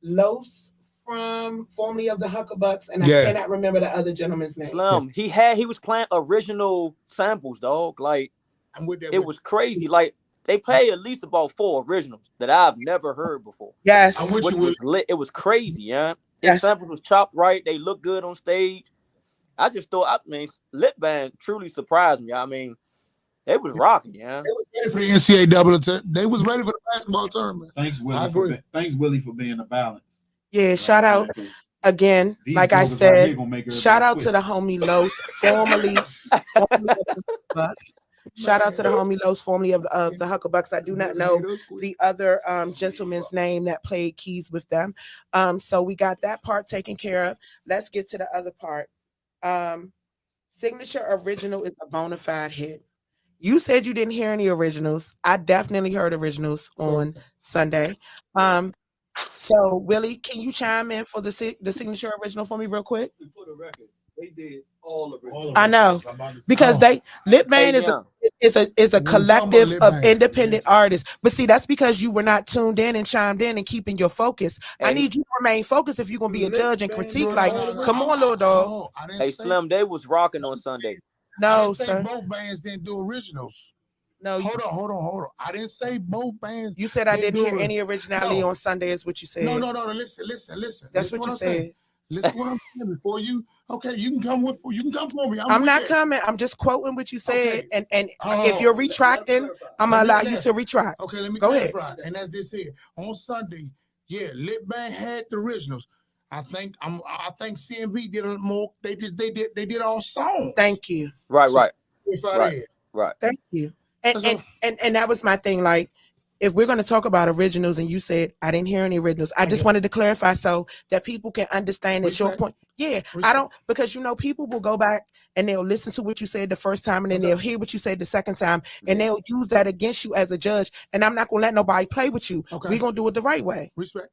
Los from formerly of the Huckabucks, and I Yeah. cannot remember the other gentleman's name. Slim, he was playing original samples, dog. Like I'm with that. it was crazy. Like they played at least about 4 originals that I've never heard before. Yes. I'm with Which you, was lit. It was crazy, yeah. His Yes. samples was chopped right. They looked good on stage. I just thought, I mean, Lit Band truly surprised me. I mean, they was rocking, yeah. They was ready for the NCAA double. They was ready for the basketball tournament. Thanks, I Willie. agree. Thanks, Willie, for being a balance. Yeah, shout out again, These like I jokers out here said, gonna make everybody shout out quit. to the homie Los, formerly of the Huckabucks. Shout out to the homie Los, formerly of the Huckabucks. I do not know the other gentleman's name that played keys with them. So we got that part taken care of. Let's get to the other part. Signature original is a bona fide hit. You said you didn't hear any originals. I definitely heard originals on Sunday. So Willie, can you chime in for the signature original for me real quick? For the record, they did all original. I know, because they Lit Band is a collective of independent artists. But see, that's because you were not tuned in and chimed in and keeping your focus. I need you to remain focused if you're gonna be a judge and critique. Like, come on, little dog. Hey, Slim, they was rocking on Sunday. No, say sir. both bands didn't do originals. No, hold on. I didn't say both bands. You said I didn't hear any originality on Sunday, is what you said. No. Listen. That's what you said. Listen what I'm saying before you. Okay, you can come for me. I'm not coming. I'm just quoting what you said. Okay. And if you're retracting, I'm gonna allow you to retract. Okay, let me go ahead. And that's this here. On Sunday, yeah, Lit Band had the originals. I think CMB did a more. They did all songs. Thank you. Right. Thank you. And that was my thing. Like, if we're going to talk about originals, and you said I didn't hear any originals, I just wanted to clarify so that people can understand at your point. Yeah, I don't, because people will go back and they'll listen to what you said the first time, and then they'll hear what you said the second time, and they'll use that against you as a judge. And I'm not gonna let nobody play with you. Okay. We're gonna do it the right way. Respect.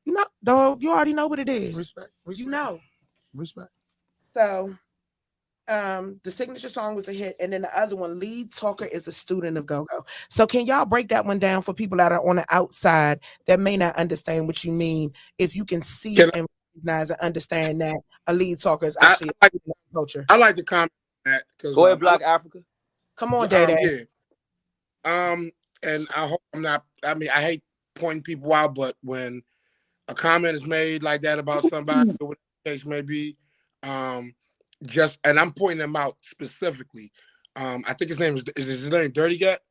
You know, dog, you already know what it is. Respect. You know. Respect. So the signature song was a hit, and then the other one, Lead Talker, is a student of go-go. So can y'all break that one down for people that are on the outside that may not understand what you mean? If you can see and recognize and understand that a lead talker is actually a culture. I like to comment on that. Go ahead, Black Africa. Come on, Daddy. Yeah. And I hope I'm not. I mean, I hate pointing people out, but when a comment is made like that about somebody, or whatever the case may be, and I'm pointing them out specifically. I think his name is his name Dirty Gut?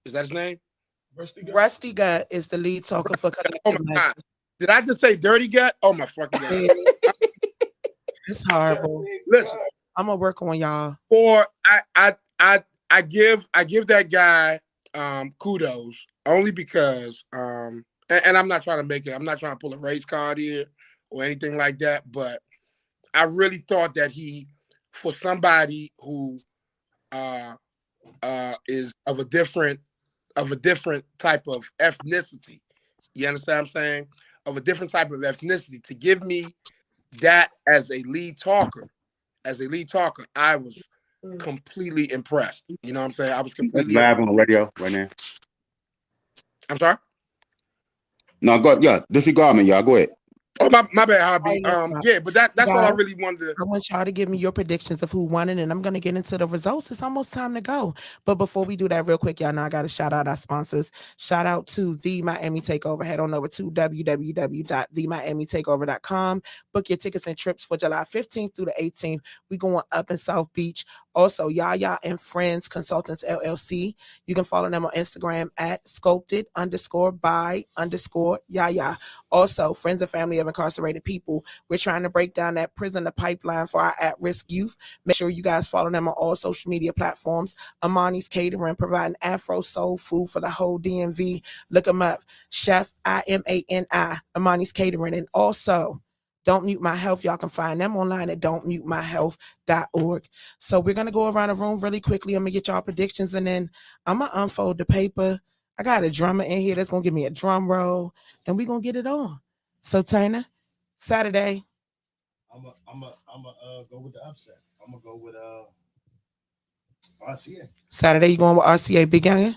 Is that his name? Rusty Gut is the lead talker for Collective. Oh my God. Did I just say Dirty Gut? Oh my fucking God. It's horrible. Listen, I'm gonna work on y'all. Or I give that guy kudos only because and I'm not trying to pull a race card here or anything like that, but I really thought that for somebody who is of a different type of ethnicity, you understand what I'm saying? Of a different type of ethnicity, to give me that as a lead talker, I was completely impressed. You know what I'm saying? I was completely live on the radio right now. I'm sorry? No, go disregard me, y'all. Go ahead. Oh, my bad, Hobby. Yeah, but that's all I really wanted to. I want y'all to give me your predictions of who won it, and I'm gonna get into the results. It's almost time to go. But before we do that, real quick, y'all know I gotta shout out our sponsors. Shout out to the Miami Takeover. Head on over to www.themiamitakeover.com. Book your tickets and trips for July 15th through the 18th. We going up in South Beach. Also, Yaya and Friends Consultants LLC. You can follow them on Instagram at sculpted_by_Yaya. Also, Friends and Family of Incarcerated People. We're trying to break down that prison pipeline for our at-risk youth. Make sure you guys follow them on all social media platforms. Amani's Catering, providing Afro soul food for the whole DMV. Look them up. Chef IMANI, Amani's Catering. And also, Don't Mute My Health. Y'all can find them online at don'tmutemyhealth.org. So we're going to go around the room really quickly. I'm going to get y'all predictions, and then I'm going to unfold the paper. I got a drummer in here that's going to give me a drum roll, and we're going to get it on. So, Tina, Saturday. I'm go with the upset. I'm going to go with RCA. Saturday, you going with RCA, Big Youngin?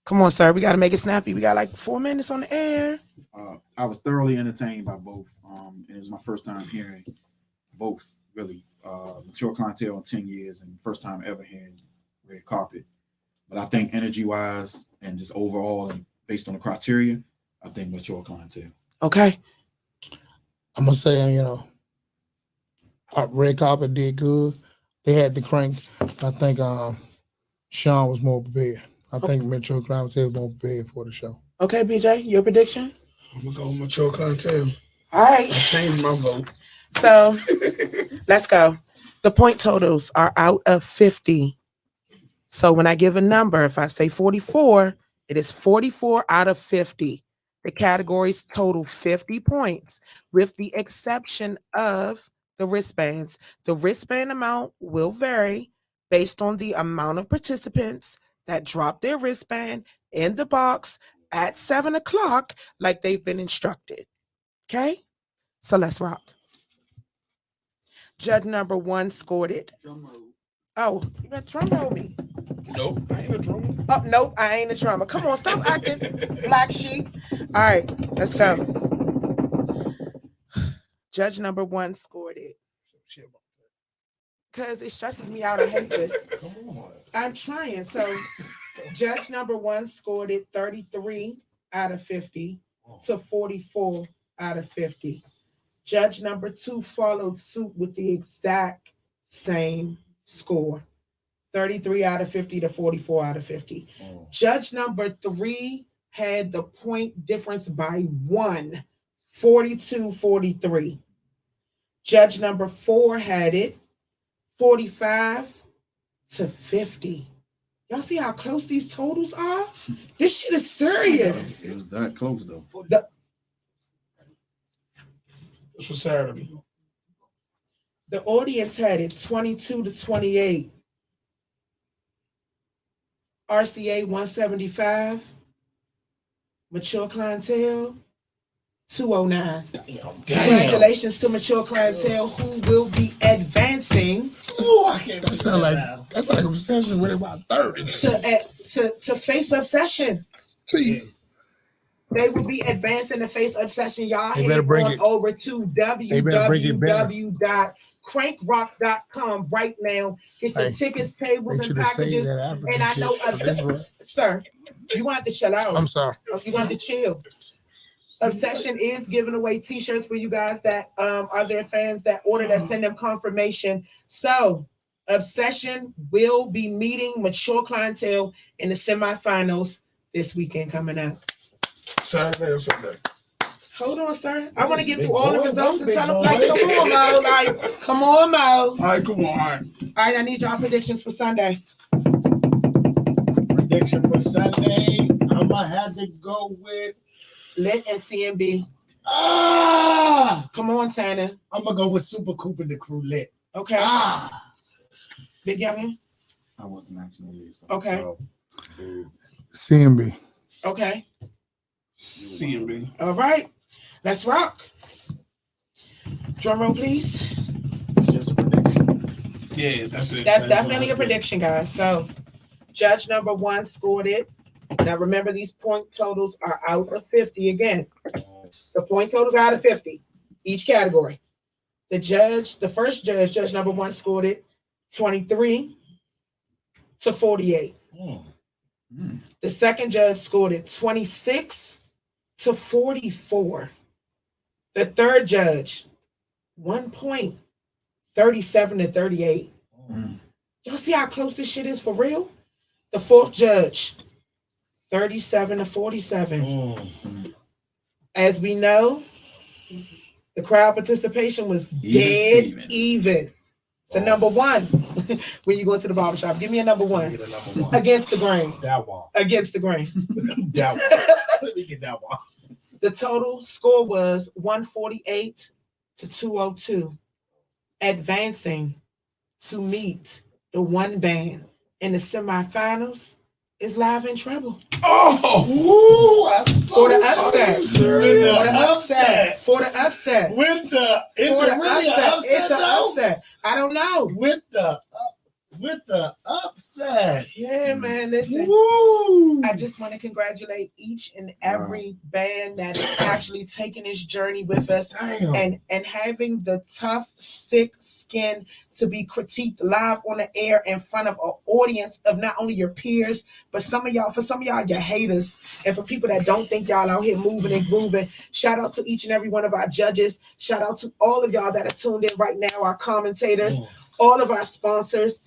Come on, sir. We got to make it snappy. We got like 4 minutes on the air. I was thoroughly entertained by both. It was my first time hearing both, really. Mature Clientele in 10 years and first time ever hearing Red Carpet. But I think energy-wise and just overall and based on the criteria, I think Mature Clientele. Okay. I'm gonna say, Red Carpet did good. They had the crank. I think Sean was more prepared. I think Metro Clientele was more prepared for the show. Okay, BJ, your prediction? I'm gonna go with Mature Clientele. All right. I changed my vote. So let's go. The point totals are out of 50. So when I give a number, if I say 44, it is 44 out of 50. The categories total 50 points, with the exception of the wristbands. The wristband amount will vary based on the amount of participants that drop their wristband in the box at 7 o'clock like they've been instructed. Okay? So let's rock. Judge number 1 scored it. Oh, you better drum roll me. Nope, I ain't a drummer. Oh, nope, I ain't a drummer. Come on, stop acting black sheep. All right, let's go. Judge number 1 scored it. Because it stresses me out. I hate this. Come on. I'm trying. So, judge number 1 scored it 33 out of 50 to 44 out of 50. Judge number 2 followed suit with the exact same score. 33 out of 50 to 44 out of 50. Judge number 3 had the point difference by 1, 42-43. Judge number 4 had it 45 to 50. Y'all see how close these totals are? This shit is serious. It was that close though. This was Saturday. The audience had it 22 to 28. RCA 175. Mature Clientele 209. Damn. Congratulations to Mature Clientele, who will be advancing That sound like a session with about 30. to face up session. Please. They will be advancing the face up session. Y'all They head better bring on it. over to They better bring it back. www.crankrock.com right now. Get the Hey, tickets, tables, Make and sure to say packages. that African And I know, shit. That's right. sir, you want to chill out. I'm sorry. You want to chill. Obsession is giving away t-shirts for you guys that are their fans that order that send them confirmation. So Obsession will be meeting Mature Clientele in the semifinals this weekend coming up. Saturday or Sunday? Hold on, sir. I want to get through all the results and tell them, like, come on, Mo. Like, come on, Mo. All right, come on. All right. All right, I need y'all predictions for Sunday. Prediction for Sunday, I'm gonna have to go with Lit and CMB. Come on, Tanner. I'm gonna go with Super Coupe and the crew Lit. Okay. Big Youngin. I wasn't actually. Okay. CMB. Okay. CMB. All right. Let's rock. Drum roll, please. Just a prediction. Yeah, that's it. That's definitely a prediction, guys. So, judge number 1 scored it. Now, remember, these point totals are out of 50 again. The point totals are out of 50, each category. The first judge, judge number 1, scored it 23 to 48. The second judge scored it 26 to 44. The third judge, 1 point, 37 to 38. Y'all see how close this shit is for real? The fourth judge, 37 to 47. As we know, the crowd participation was dead even. So number 1, when you go into the barbershop, give me a number 1. Get a number 1. Against the grain. That one. Against the grain. That one. Let me get that one. The total score was 148 to 202, advancing to meet the one band in the semifinals is Live in Trouble. For the upset. For the upset. With the, is it really an upset? It's an upset. I don't know. With the, with the upset. Yeah, man. Listen, Woo! I just want to congratulate each and every band that is actually taking this journey with us and having the tough, thick skin to be critiqued live on the air in front of an audience of not only your peers, but for some of y'all, your haters, and for people that don't think y'all out here moving and grooving. Shout out to each and every one of our judges. Shout out to all of y'all that are tuned in right now, our commentators, all of our sponsors.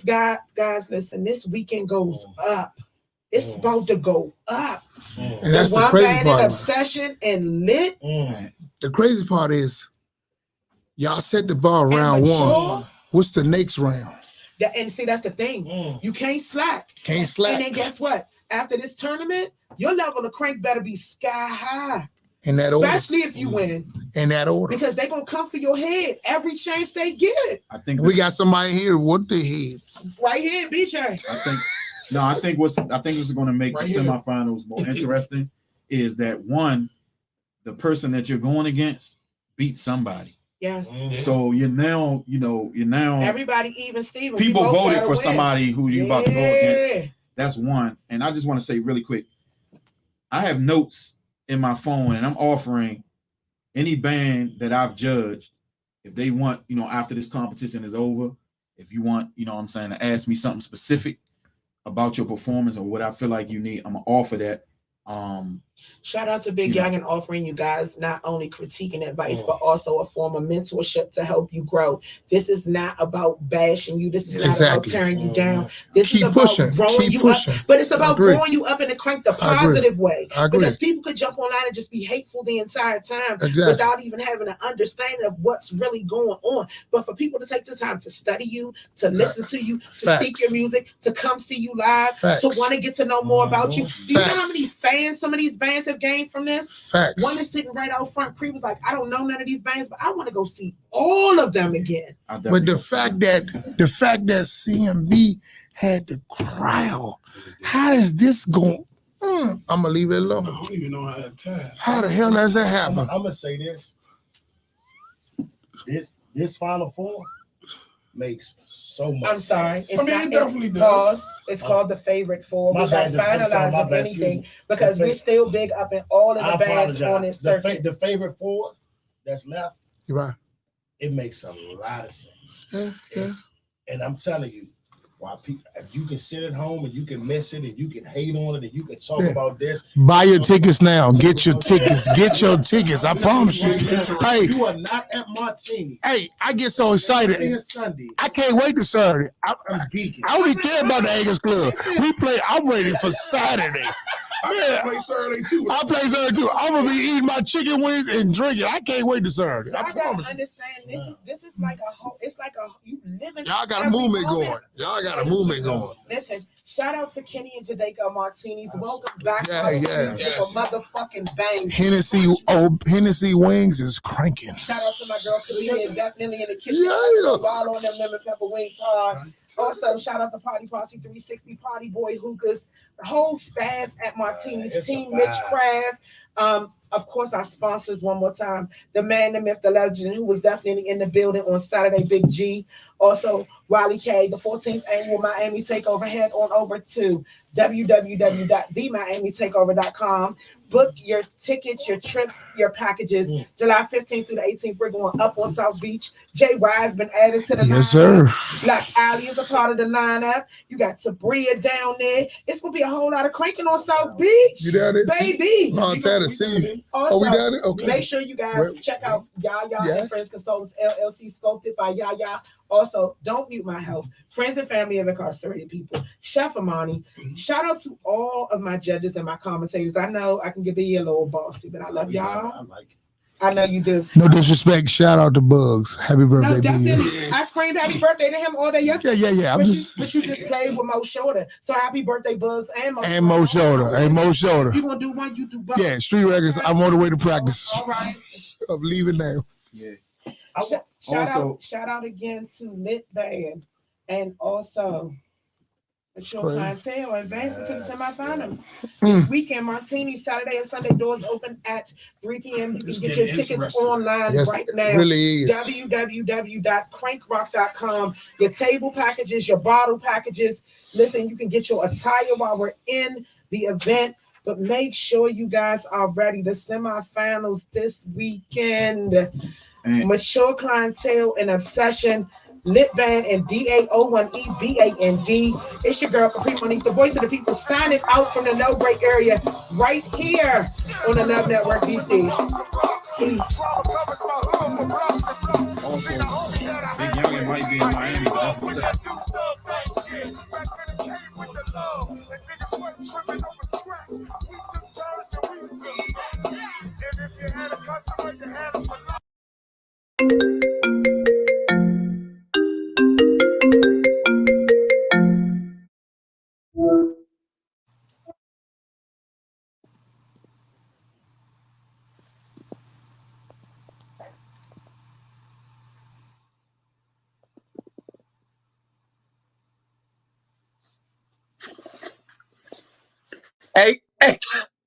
Guys, listen, this weekend goes up. It's about to go up. And that's the crazy part. Obsession and Lit. The crazy part is y'all set the bar round one. What's the next round? And see, that's the thing. You can't slack. Can't slack. And then guess what? After this tournament, your level of crank better be sky high. In that order. Especially if you win. In that order. Because they're going to come for your head every chance they get. I think we got somebody here with the heads. Right here, BJ. I think what's going to make the semifinals more interesting is that one, the person that you're going against beat somebody. Yes. So you're now everybody even Steven. People voted for somebody who you about to go against. That's one. And I just want to say really quick, I have notes in my phone and I'm offering any band that I've judged, if they want, after this competition is over, if you want, to ask me something specific about your performance or what I feel like you need, I'm gonna offer that. Shout out to Big Young and offering you guys not only critiquing advice, but also a form of mentorship to help you grow. This is not about bashing you. This is not about tearing you down. This is about growing you up. But it's about growing you up in the crank the positive way. Because people could jump online and just be hateful the entire time without even having an understanding of what's really going on. But for people to take the time to study you, to listen to you, to seek your music, to come see you live, to want to get to know more about you. Do you know how many fans some of these bands have gained from this? One is sitting right out front. Cree was like, I don't know none of these bands, but I want to go see all of them again. But the fact that CMB had the crowd, how is this going? I'm gonna leave it alone. I don't even know how to tell. How the hell does that happen? I'm gonna say this. This Final Four makes so much sense. It definitely does. It's called the favorite four. We don't finalize anything because we're still big up in all of the bands on this circuit. The favorite four that's left, you're right. It makes a lot of sense. And I'm telling you, if you can sit at home and you can miss it and you can hate on it and you can talk about this. Buy your tickets now. Get your tickets. Get your tickets. I promise you. Hey, you are not at Martini. Hey, I get so excited. Sunday. I can't wait to Saturday. I'm geeking. I don't even care about the Angus Club. I'm ready for Saturday. I play Saturday too. I play Saturday too. I'm gonna be eating my chicken wings and drinking. I can't wait to Saturday. I promise. Understand this is like a whole. It's like you living. Y'all got a movement going. Y'all got a movement going. Listen, shout out to Kenny and Jadaika Martinis. Welcome back to a motherfucking bang. Hennessy wings is cranking. Shout out to my girl Kalia, definitely in the kitchen. Ball on them lemon pepper wing pie. Also, shout out to Party Posse 360, Party Boy Hookahs, the whole staff at Martini's team, Mitchcraft. Of course, our sponsors one more time. The man, the myth, the legend, who was definitely in the building on Saturday, Big G. Also, Wiley K, the 14th annual Miami Takeover. Head on over to www.themiamitakeover.com. Book your tickets, your trips, your packages. July 15th through the 18th, we're going up on South Beach. Jay Y has been added to the lineup. Sir. Black Alley is a part of the lineup. You got Sabria down there. It's going to be a whole lot of cranking on South Beach. You down there? Baby. Montana City. Also, we down there? Okay. Make sure you guys check out Yaya and Friends Consultants, LLC, sculpted by Yaya. Also, don't mute my health. Friends and family of incarcerated people. Chef Amani. Shout out to all of my judges and my commentators. I know I can be a little bossy, but I love y'all. I like it. I know you do. No disrespect. Shout out to Bugs. Happy birthday, no, definitely. I screamed happy birthday to him all day yesterday. Yeah. But you just played with Mo Shoulder. So happy birthday, Bugs and Mo Shoulder. And Mo Shoulder. You gonna do one, you do both. Yeah, Street Records. I'm on the way to practice. All right. I'm leaving now. Yeah. Shout out again to Lit Band and also Mature Crazy. clientele advancing to the semifinals. Mm. This weekend, Martini, Saturday and Sunday doors open at 3 p.m. You It's can get your getting tickets interesting. online Yes, right it now. really is. www.crankrock.com. Your table packages, your bottle packages. Listen, you can get your attire while we're in the event, but make sure you guys are ready. The semifinals this weekend. Mature clientele and obsession. Lit Band and DAO1EBAND. It's your girl Kapri, Monique, the voice of the people, signing out from the No Break area right here on the Love Network DC. Peace. Also, Big Youngin might be in Miami, but that's what's up.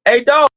Hey, dog.